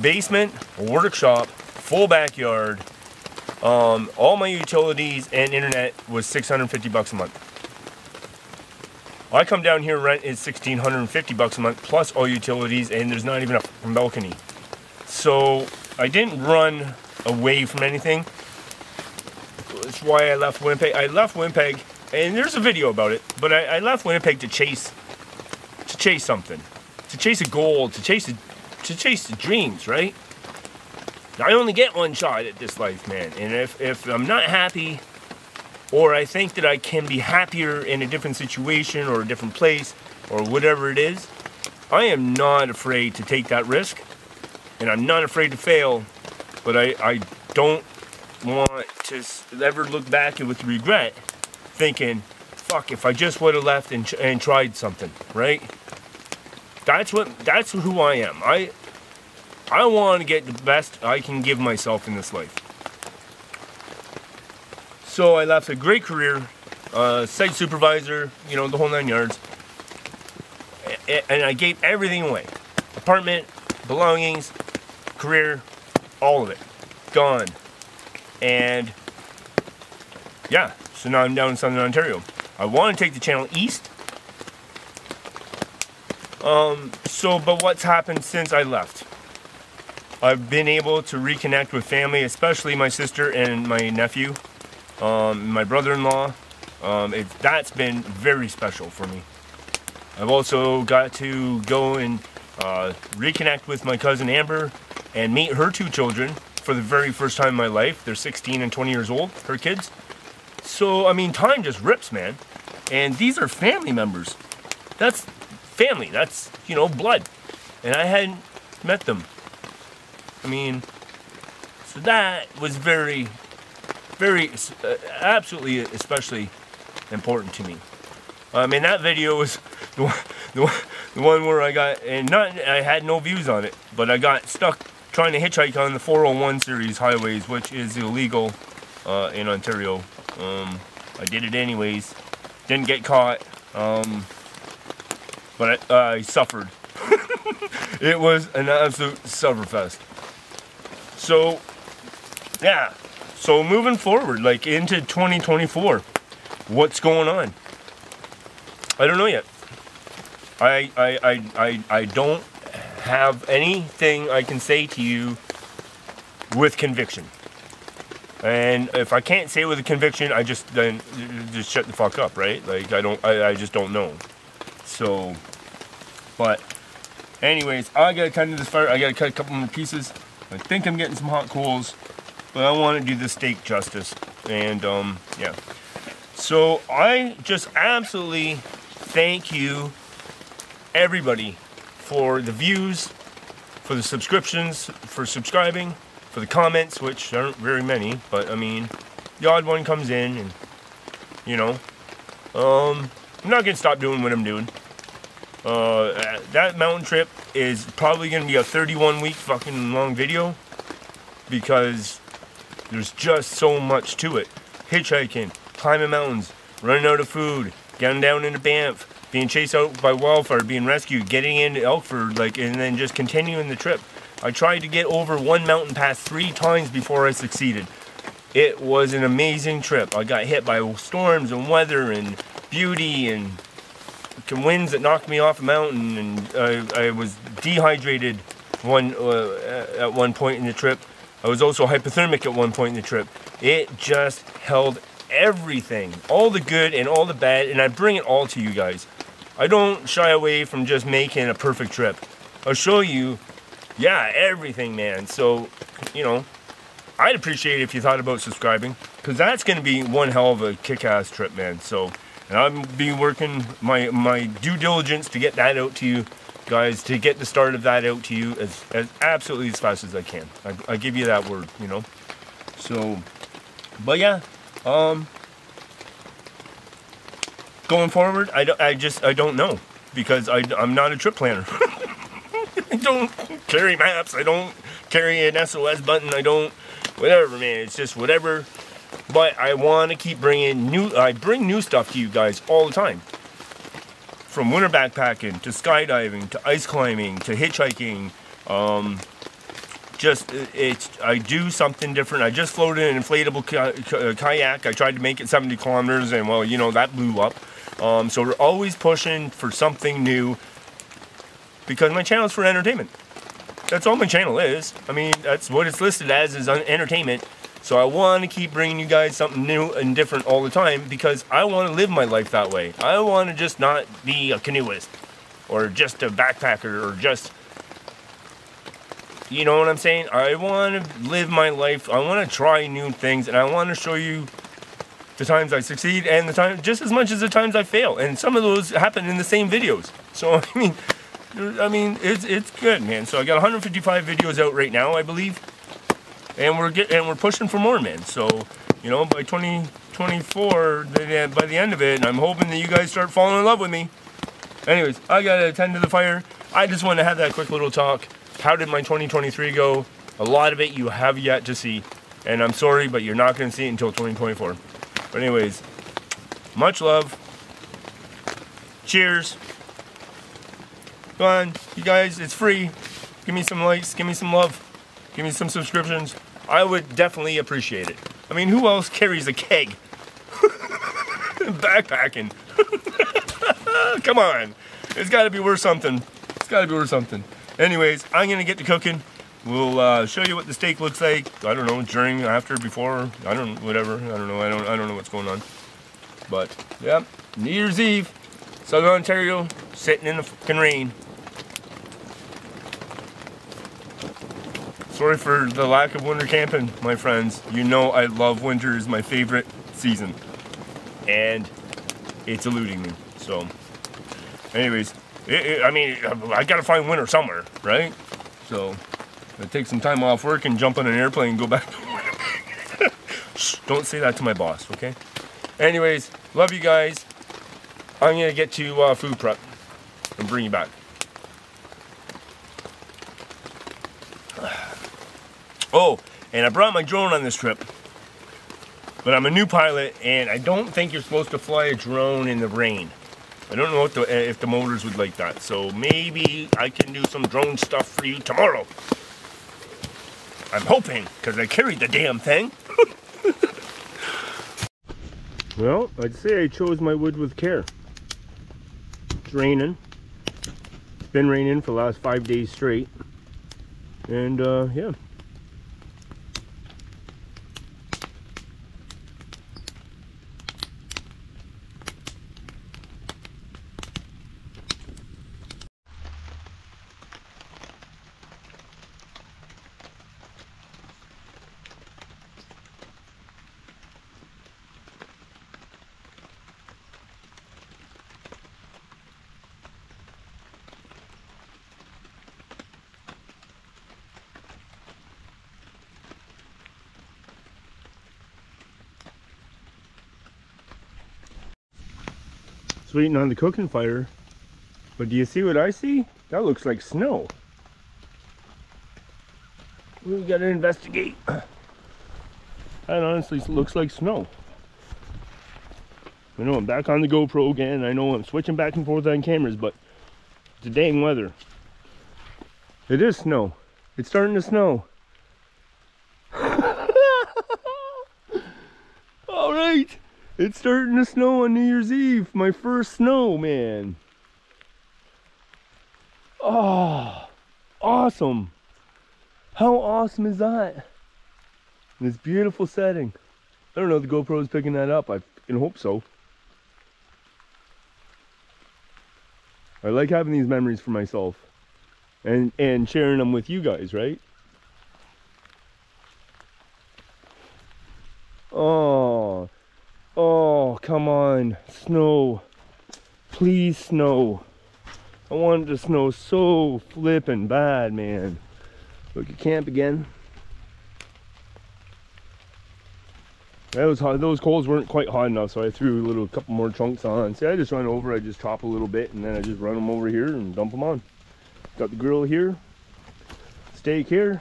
basement, a workshop, full backyard. All my utilities and internet was $650 a month. I come down here, rent is $1,650 a month plus all utilities, and there's not even a balcony. So I didn't run away from anything. That's why I left Winnipeg. I left Winnipeg, and there's a video about it. But I left Winnipeg to chase something, to chase a goal, to chase the dreams, right? I only get one shot at this life, man. And if I'm not happy, or I think that I can be happier in a different situation or a different place or whatever it is, I am not afraid to take that risk, and I'm not afraid to fail. But I don't want to ever look back with regret, thinking, fuck, if I just would have left and tried something, right? That's who I am. I want to get the best I can give myself in this life. So I left a great career, site supervisor, you know, the whole 9 yards. And I gave everything away. Apartment, belongings, career, all of it. Gone. And yeah, so now I'm down in Southern Ontario. I want to take the channel east. But what's happened since I left? I've been able to reconnect with family, especially my sister and my nephew, my brother-in-law. That's been very special for me. I've also got to go and reconnect with my cousin Amber and meet her two children for the very first time in my life. They're 16 and 20 years old, her kids. So, I mean, time just rips, man. And these are family members. That's family. That's, you know, blood. And I hadn't met them. I mean, so that was very, very, absolutely, especially important to me. And that video was the one where I got, I had no views on it, but I got stuck trying to hitchhike on the 401 series highways, which is illegal in Ontario. I did it anyways, didn't get caught, but I suffered. It was an absolute sufferfest. So, yeah, so moving forward, like into 2024, what's going on? I don't know yet. I don't have anything I can say to you with conviction. And if I can't say it with a conviction, I just shut the fuck up, right? Like I just don't know. So, but anyways, I gotta cut into this fire. I gotta cut a couple more pieces. I think I'm getting some hot coals, but I want to do the steak justice. And yeah. So I just absolutely thank you, everybody, for the views, for the subscriptions, for subscribing, for the comments, which aren't very many, but I mean, the odd one comes in, and you know, I'm not gonna stop doing what I'm doing. That mountain trip is probably gonna be a 31-week fucking long video, because there's just so much to it. Hitchhiking, climbing mountains, running out of food, getting down into Banff, being chased out by wildfire, being rescued, getting into Elkford, and then just continuing the trip. I tried to get over one mountain pass 3 times before I succeeded. It was an amazing trip. I got hit by storms and weather and beauty and winds that knocked me off a mountain, and I was dehydrated at one point in the trip. I was also hypothermic at one point in the trip. It just held everything, all the good and all the bad, and I bring it all to you guys. I don't shy away from just making a perfect trip. I'll show you, yeah, everything, man. So, you know, I'd appreciate it if you thought about subscribing, because that's going to be one hell of a kick-ass trip, man. So, and I'll be working my due diligence to get that out to you guys, to get the start of that out to you as absolutely as fast as I can. I give you that word, you know. So, but yeah, going forward, I don't know. because I'm not a trip planner. I don't carry maps. I don't carry an SOS button. I don't, whatever, man. It's just whatever. But I want to keep bringing I bring new stuff to you guys all the time. From winter backpacking, to skydiving, to ice climbing, to hitchhiking. I do something different. I just floated an inflatable kayak. I tried to make it 70 kilometers, and well, you know, that blew up. So we're always pushing for something new, because my channel is for entertainment. That's all my channel is. I mean, that's what it's listed as, is entertainment. So I want to keep bringing you guys something new and different all the time, because I want to live my life that way. I want to just not be a canoeist, or just a backpacker, or just, you know what I'm saying? I want to live my life. I want to try new things, and I want to show you the times I succeed and the time, just as much as the times I fail. And some of those happen in the same videos. So I mean, it's good, man. So I got 155 videos out right now, I believe, and we're pushing for more, man. So, you know, by 2024, by the end of it, I'm hoping that you guys start falling in love with me. Anyways, I gotta attend to the fire. I just want to have that quick little talk. How did my 2023 go? A lot of it you have yet to see, and I'm sorry, but you're not going to see it until 2024. But anyways, much love. Cheers. Go on, you guys, it's free. Give me some likes, give me some love, give me some subscriptions. I would definitely appreciate it. I mean, who else carries a keg? Backpacking. Come on. It's got to be worth something. It's got to be worth something. Anyways, I'm going to get to cooking. We'll show you what the steak looks like. I don't know, during, after, before, I don't, whatever. I don't know. I don't know what's going on. But, yeah, New Year's Eve, Southern Ontario, sitting in the fucking rain. Sorry for the lack of winter camping, my friends. You know I love winter, is my favorite season. And it's eluding me. So, anyways, I mean, I gotta find winter somewhere, right? So, I take some time off work and jump on an airplane and go back to work. Shh, don't say that to my boss, okay? Anyways, love you guys. I'm gonna get to food prep and bring you back. Oh, and I brought my drone on this trip, but I'm a new pilot, and I don't think you're supposed to fly a drone in the rain. I don't know if the motors would like that, so maybe I can do some drone stuff for you tomorrow. I'm hoping, because I carried the damn thing. Well, I'd say I chose my wood with care. It's raining. It's been raining for the last 5 days straight. And, yeah. Waiting on the cooking fire, but do you see what I see? That looks like snow. We gotta investigate. That honestly looks like snow. I know I'm back on the GoPro again. I know I'm switching back and forth on cameras, but it's a dang weather. It is snow. It's starting to snow. All right. It's starting to snow on New Year's Eve. My first snow, man. Oh, awesome. How awesome is that? This beautiful setting. I don't know if the GoPro is picking that up. I can hope so. I like having these memories for myself and sharing them with you guys, right? Oh. Oh, come on, snow. Please snow. I wanted to snow so flippin' bad, man. Look at camp again. That was hot. Those coals weren't quite hot enough, so I threw a couple more chunks on. See, I just run over, I just chop a little bit, and then I just run them over here and dump them on. Got the grill here, steak here,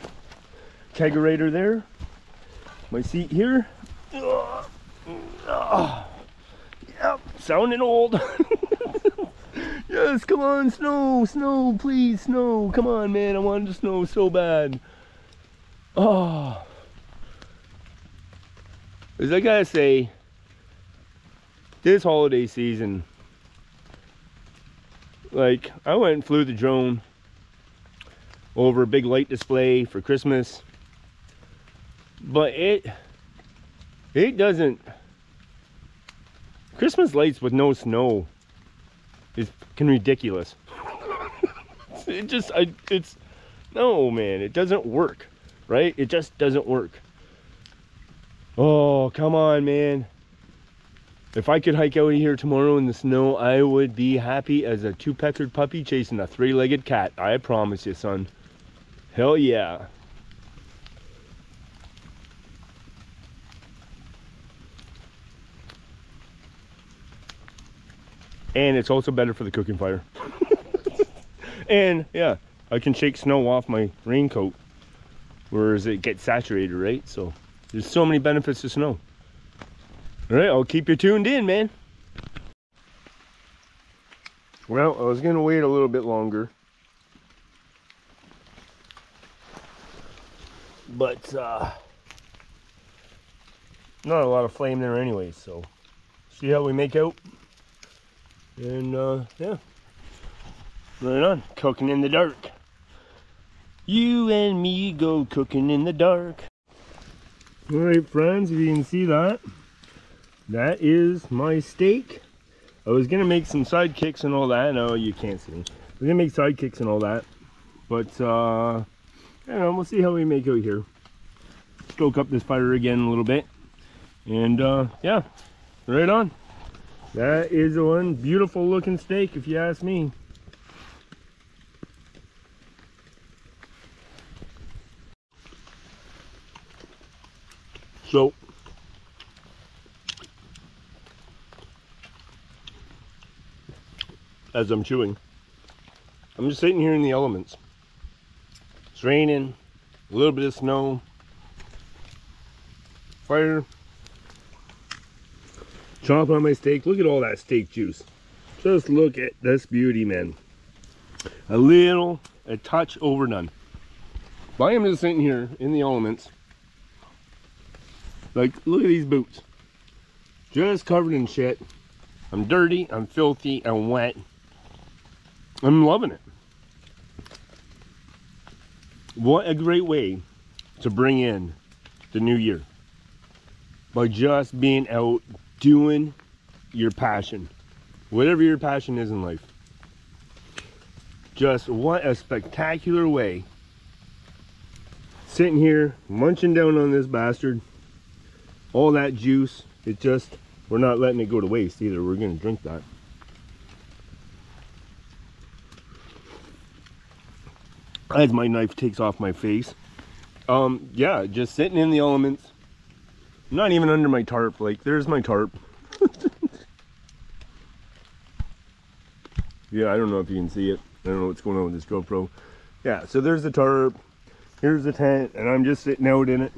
kegerator there, my seat here. Yep, sounding old. Yes, come on, snow, please, snow. Come on, man, I wanted to snow so bad. Oh. As I gotta say, this holiday season, like, I went and flew the drone over a big light display for Christmas, but it doesn't, Christmas lights with no snow is fucking ridiculous. It's no, man, it doesn't work, right? It just doesn't work. Oh, come on, man. If I could hike out of here tomorrow in the snow, I would be happy as a two-peckered puppy chasing a three-legged cat. I promise you, son. Hell yeah. And it's also better for the cooking fire. And yeah, I can shake snow off my raincoat, whereas it gets saturated, right? So there's so many benefits to snow. All right, I'll keep you tuned in, man. Well, I was gonna wait a little bit longer, but not a lot of flame there anyway, so see how we make out. And yeah, right on, cooking in the dark. You and me go cooking in the dark. All right, friends, if you can see that, that is my steak. I was gonna make some sidekicks and all that. No, you can't see me. We're gonna make sidekicks and all that, but I don't know, we'll see how we make out here. Stoke up this fire again a little bit, and yeah, right on. That is one beautiful looking steak, if you ask me. So, as I'm chewing, I'm just sitting here in the elements. It's raining, a little bit of snow, fire, chopping on my steak. Look at all that steak juice. Just look at this beauty, man. A touch overdone. But I am just sitting here in the elements. Like, look at these boots. Just covered in shit. I'm dirty, I'm filthy, I'm wet. I'm loving it. What a great way to bring in the new year. By just being out doing your passion. Whatever your passion is in life. Just what a spectacular way. Sitting here, munching down on this bastard. All that juice, it just, we're not letting it go to waste either. We're gonna drink that. As my knife takes off my face. Yeah, just sitting in the elements. Not even under my tarp. Like, there's my tarp. Yeah, I don't know if you can see it. I don't know what's going on with this GoPro. Yeah, so there's the tarp. Here's the tent, and I'm just sitting out in it.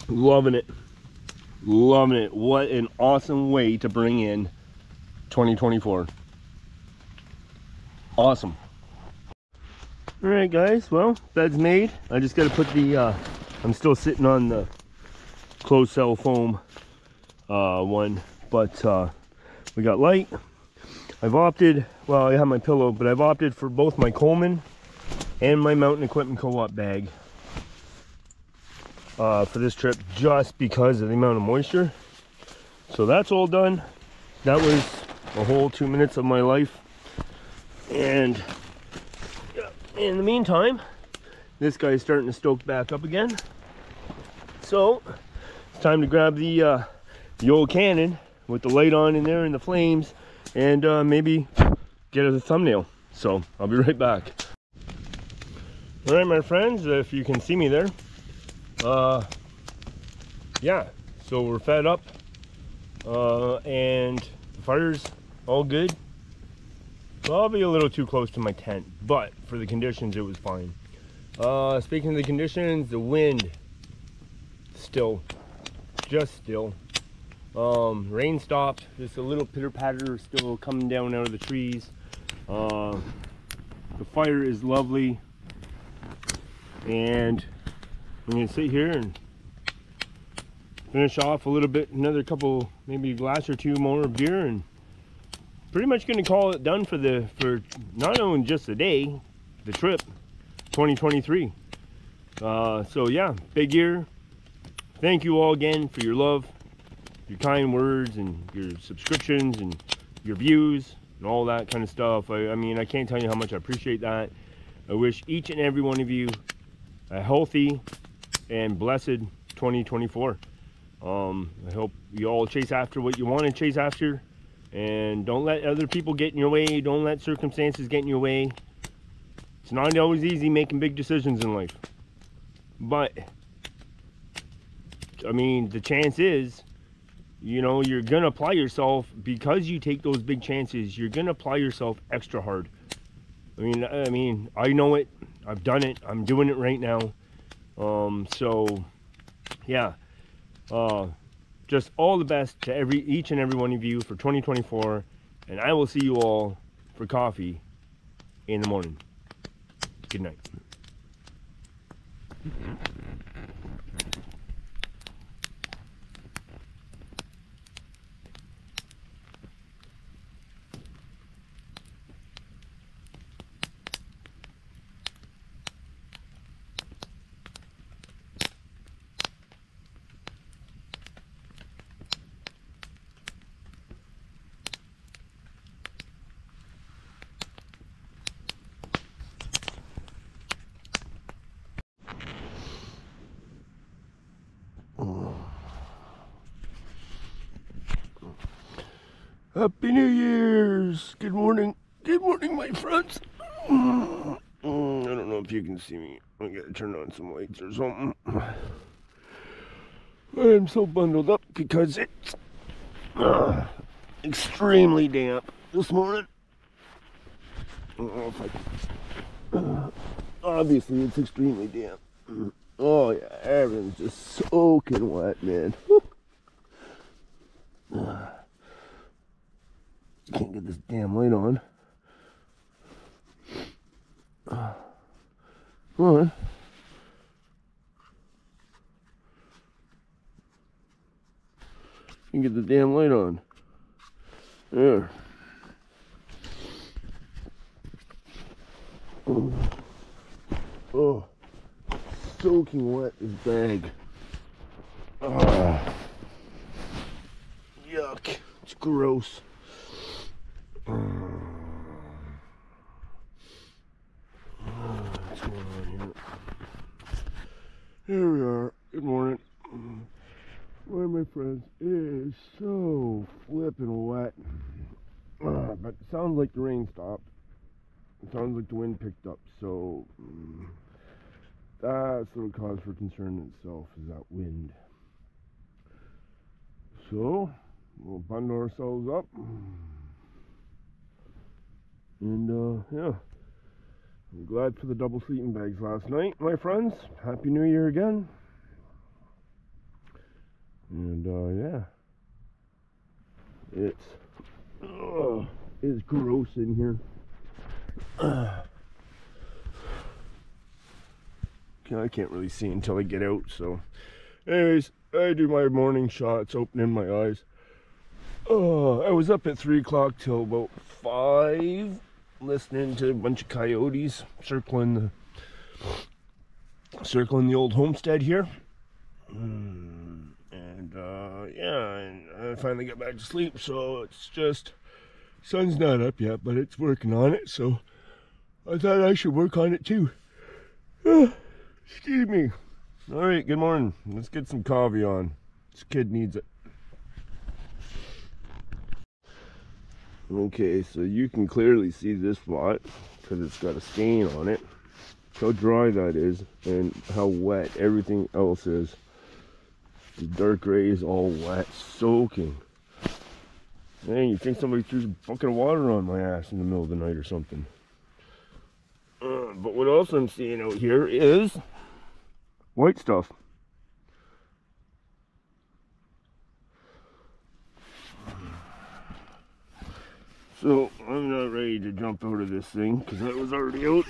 Loving it. Loving it. What an awesome way to bring in 2024. Awesome. All right, guys, well, bed's made. I just got to put the I'm still sitting on the closed cell foam one, but we got light. I've opted, well, I have my pillow, but I've opted for both my Coleman and my Mountain Equipment Co-op bag for this trip, just because of the amount of moisture. So that's all done. That was a whole 2 minutes of my life. And in the meantime, this guy's starting to stoke back up again. So it's time to grab the old Canon with the light on in there and the flames, and maybe get a thumbnail. So I'll be right back. All right, my friends, if you can see me there, yeah, so we're fed up, and the fire's all good. Probably a little too close to my tent, but for the conditions, it was fine. Speaking of the conditions, the wind, just still. Rain stopped, just a little pitter patter still coming down out of the trees. The fire is lovely, and I'm gonna sit here and finish off a little bit, another couple, maybe a glass or two more of beer, and pretty much gonna call it done for not only just the day, the trip, 2023. So yeah, big year. Thank you all again for your love, your kind words, and your subscriptions, and your views, and all that kind of stuff. I mean, I can't tell you how much I appreciate that. I wish each and every one of you a healthy and blessed 2024. I hope you all chase after what you want to chase after, and don't let other people get in your way. Don't let circumstances get in your way. It's not always easy making big decisions in life, but I mean, the chance is, you know, you're gonna apply yourself, because you take those big chances. You're gonna apply yourself extra hard. I mean, I know it. I've done it. I'm doing it right now. So yeah, just all the best to each and every one of you for 2024, and I will see you all for coffee in the morning. Good night. Happy New Year's! Good morning. Good morning, my friends. I don't know if you can see me. I gotta turn on some lights or something. I am so bundled up because it's extremely damp this morning. I don't know if I can. Obviously, it's extremely damp. Oh, yeah, everything's just soaking wet, man. Can't get this damn light on. Come on. You can get the damn light on. There. Oh, soaking wet this bag. Yuck. It's gross. What's going on here? Here we are. Good morning. Well, my friends, it is so flippin' wet. But it sounds like the rain stopped. It sounds like the wind picked up. So that's a little cause for concern in itself, is that wind. So we'll bundle ourselves up. And yeah, I'm glad for the double sleeping bags last night, my friends. Happy New Year again. And yeah, it's gross in here. I can't really see until I get out. So anyways, I do my morning shots, opening my eyes. I was up at 3 o'clock till about 5, listening to a bunch of coyotes circling the old homestead here. And yeah, and I finally got back to sleep. So it's just, sun's not up yet, but it's working on it. So I thought I should work on it too. Excuse me. All right, good morning. Let's get some coffee on. This kid needs it. Okay, so you can clearly see this spot because it's got a stain on it. How dry that is and how wet everything else is. The dark gray is all wet, soaking. Man, you think somebody threw a bucket of water on my ass in the middle of the night or something. But what else I'm seeing out here is white stuff. So I'm not ready to jump out of this thing because I was already out.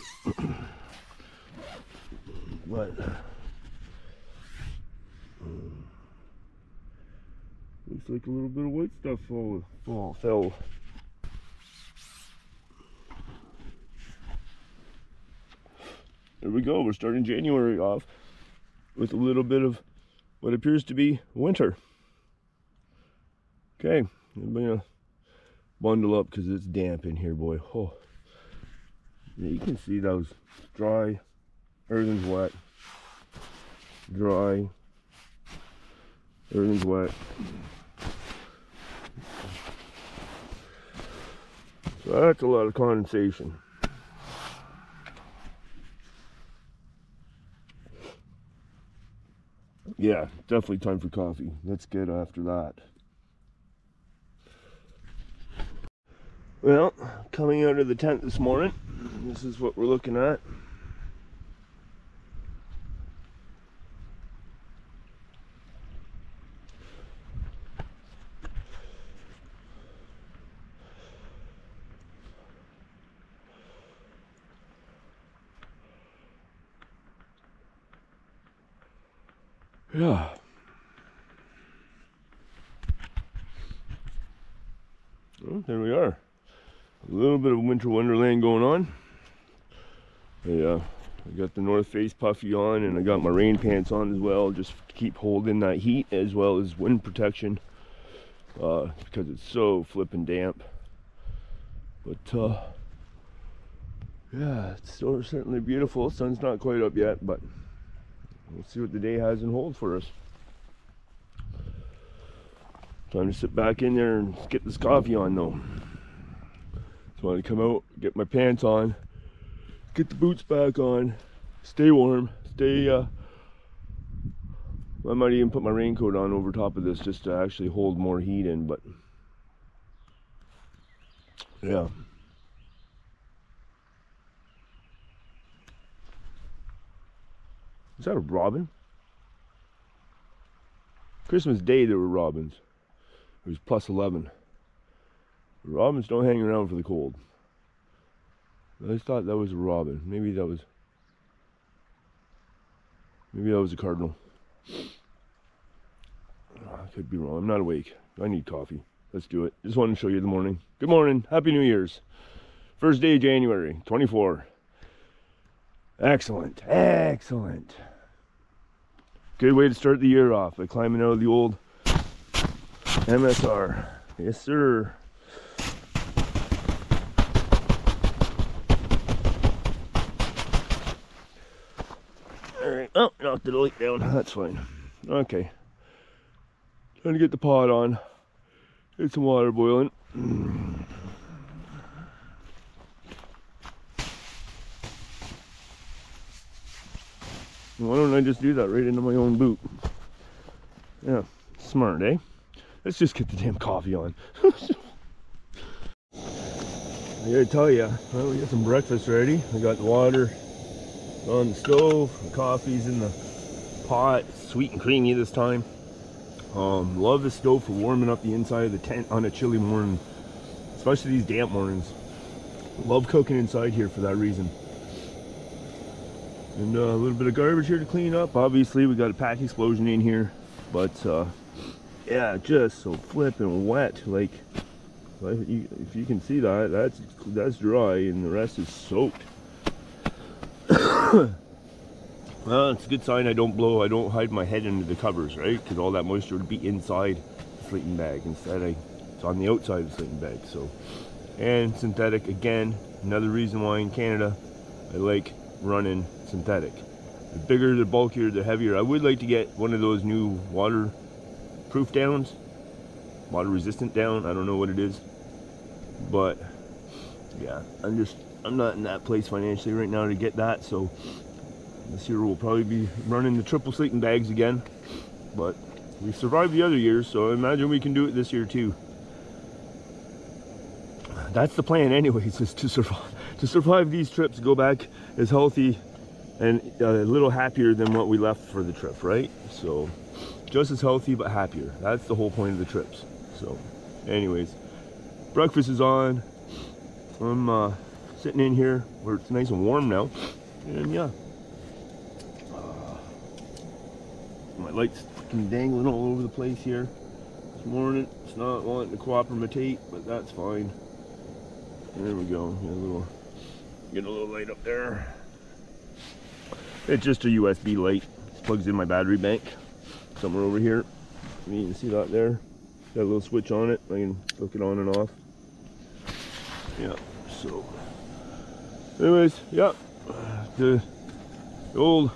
But looks like a little bit of white stuff fell. There we go. We're starting January off with a little bit of what appears to be winter. Okay, I'm gonna bundle up because it's damp in here, boy. Oh, yeah, you can see those dry. Everything's wet. Dry. Everything's wet. So that's a lot of condensation. Yeah, definitely time for coffee. Let's get after that. Well, coming out of the tent this morning, this is what we're looking at. Yeah. Well, there we are. A little bit of winter wonderland going on. I got the North Face puffy on, and I got my rain pants on as well, just to keep holding that heat as well as wind protection, because it's so flippin' damp. But yeah, it's still certainly beautiful. Sun's not quite up yet, but we'll see what the day has in hold for us. Time to sit back in there and get this coffee on though. So I want to come out, get my pants on, get the boots back on, stay warm, I might even put my raincoat on over top of this just to actually hold more heat in, but yeah. Is that a robin? Christmas Day there were robins. It was plus 11. Robins don't hang around for the cold. I just thought that was a robin. Maybe that was a cardinal. I could be wrong. I'm not awake. I need coffee. Let's do it. Just wanted to show you the morning. Good morning. Happy New Year's. First day of January, 24. Excellent. Excellent. Good way to start the year off by climbing out of the old MSR. Yes, sir. Alright. Oh, knocked the light down. That's fine. Okay. Trying to get the pot on. Get some water boiling. Why don't I just do that right into my own boot? Yeah, smart, eh? Let's just get the damn coffee on. I gotta tell you, well, we got some breakfast ready. I got the water on the stove, the coffee's in the pot, sweet and creamy this time. Love the stove for warming up the inside of the tent on a chilly morning, especially these damp mornings. Love cooking inside here for that reason. And a little bit of garbage here to clean up. Obviously we got a pack explosion in here, but yeah, just so flipping wet. Like if you can see that, that's dry and the rest is soaked. Well, it's a good sign I don't hide my head under the covers, right? Because all that moisture would be inside the sleeping bag. Instead it's on the outside of the sleeping bag. So, and synthetic, again, another reason why in Canada I like running synthetic. The bigger, the bulkier, the heavier. I would like to get one of those new waterproof downs, water resistant down. I don't know what it is, but yeah, I'm not in that place financially right now to get that. So this year we'll probably be running the triple sleeping bags again, but We survived the other years, so I imagine we can do it this year too. That's the plan anyways, is to survive these trips, go back as healthy and a little happier than what we left for the trip, right? So just as healthy but happier. That's the whole point of the trips. So anyways, breakfast is on. I'm sitting in here where it's nice and warm now, and yeah, my light's fucking dangling all over the place here this morning. It's not wanting to cooperate, but that's fine. There we go. Get a little light up there. It's just a USB light. It plugs in my battery bank somewhere over here. You can see that there. Got a little switch on it. I can hook it on and off. Yeah. So, anyways, yeah. The old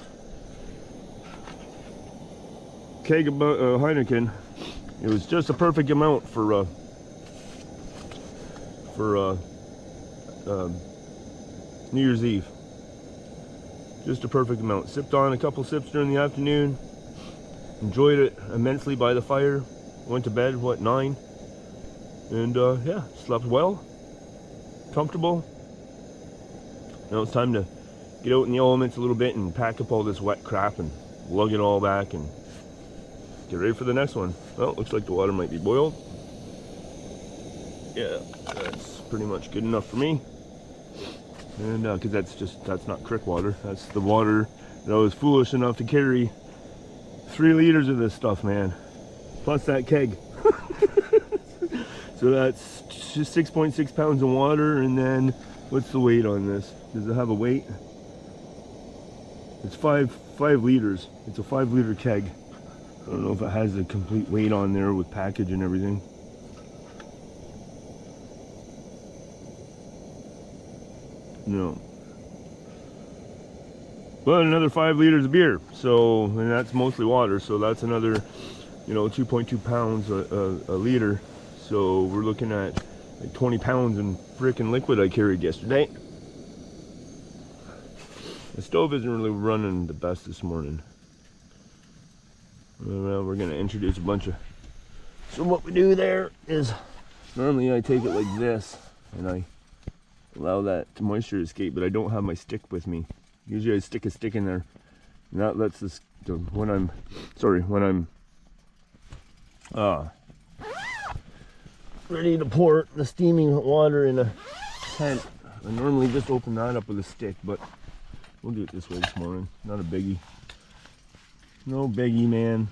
keg of Heineken. It was just a perfect amount for New Year's Eve. Just a perfect amount. Sipped on a couple sips during the afternoon. Enjoyed it immensely by the fire. Went to bed, what, 9? And yeah, slept well. Comfortable. Now it's time to get out in the elements a little bit and pack up all this wet crap and lug it all back and get ready for the next one. Well, looks like the water might be boiled. Yeah, that's pretty much good enough for me. And because that's not creek water. That's the water that I was foolish enough to carry 3 liters of this stuff, man. Plus that keg. So that's just 6.6 pounds of water. And then what's the weight on this? Does it have a weight? It's 5 liters. It's a 5 liter keg. I don't know if it has a complete weight on there with package and everything. No. But another 5 liters of beer. So, and that's mostly water. So that's another, 2.2 pounds a liter. So we're looking at like 20 pounds in frickin' liquid I carried yesterday. The stove isn't really running the best this morning. Well, we're gonna introduce a bunch of. So what we do there is normally I take it like this and I allow that moisture to escape, but I don't have my stick with me. Usually I stick a stick in there, and that lets this. When I'm ready to pour the steaming water in a tent, I normally just open that up with a stick, but we'll do it this way this morning. Not a biggie. No biggie, man.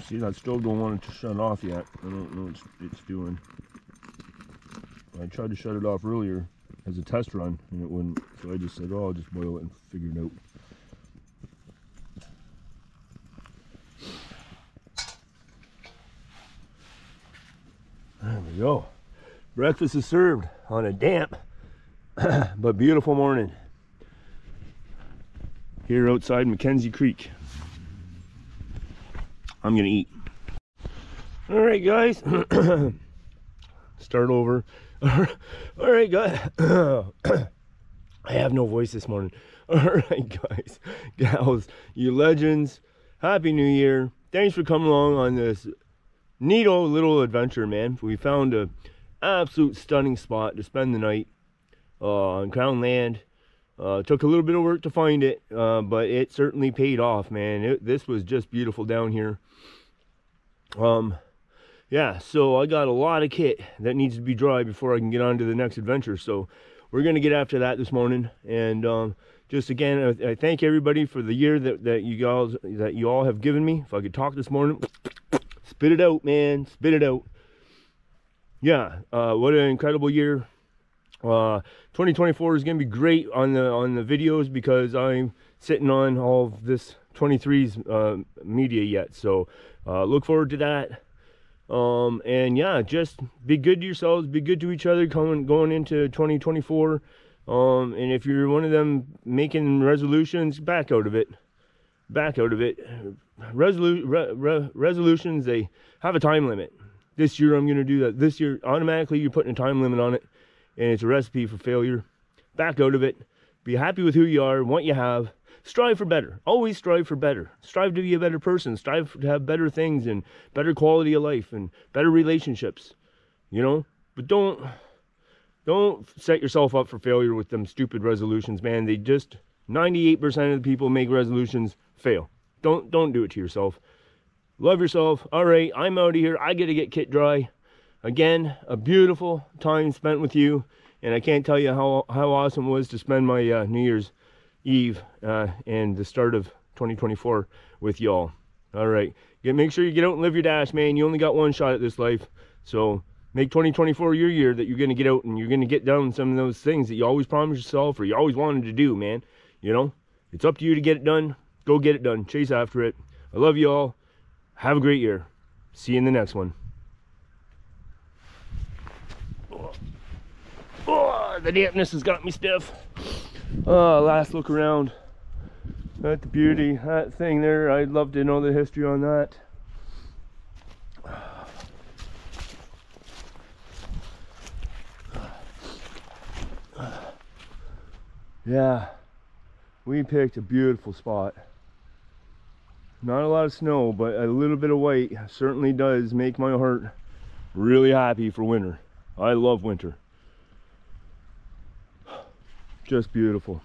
See, that stove don't want it to shut off yet. I don't know what it's doing. I tried to shut it off earlier as a test run and it wouldn't, so I just said, oh, I'll just boil it and figure it out. There we go. Breakfast is served on a damp but beautiful morning here outside Mackenzie Creek. I'm gonna eat. All right, guys. Start over. All right, guys. I have no voice this morning. All right, guys, gals, you legends, happy new year. Thanks for coming along on this neato little adventure, man. We found a absolute stunning spot to spend the night on Crown land. Took a little bit of work to find it, but it certainly paid off, man. This was just beautiful down here. Yeah, so I got a lot of kit that needs to be dry before I can get on to the next adventure. So we're gonna get after that this morning. And just again, I thank everybody for the year that you all have given me. If I could talk this morning, spit it out, man, spit it out. Yeah, what an incredible year. 2024 is gonna be great on the videos because I'm sitting on all of this 23's media yet. So look forward to that. And yeah, just be good to yourselves, be good to each other going into 2024. And if you're one of them making resolutions, back out of it. Resolutions, they have a time limit. This year I'm gonna do that. This year automatically you're putting a time limit on it, and it's a recipe for failure. Back out of it. Be happy with who you are and what you have. Strive for better. Always strive for better. Strive to be a better person. Strive to have better things and better quality of life and better relationships. You know? But don't set yourself up for failure with them stupid resolutions, man. They just, 98% of the people make resolutions, fail. Don't do it to yourself. Love yourself. All right, I'm out of here. I got to get kit dry. Again, a beautiful time spent with you. And I can't tell you how awesome it was to spend my New Year's Eve and the start of 2024 with y'all. All right, make sure you get out and live your dash, man. You only got one shot at this life. So make 2024 your year that you're going to get out and you're going to get done some of those things that you always promised yourself or you always wanted to do, man. You know, it's up to you to get it done. Go get it done. Chase after it. I love you all. Have a great year. See you in the next one. Oh, the dampness has got me stiff. Oh, last look around at the beauty. That thing there, I'd love to know the history on that. Yeah, we picked a beautiful spot. Not a lot of snow, but a little bit of white certainly does make my heart really happy for winter. I love winter. Just beautiful.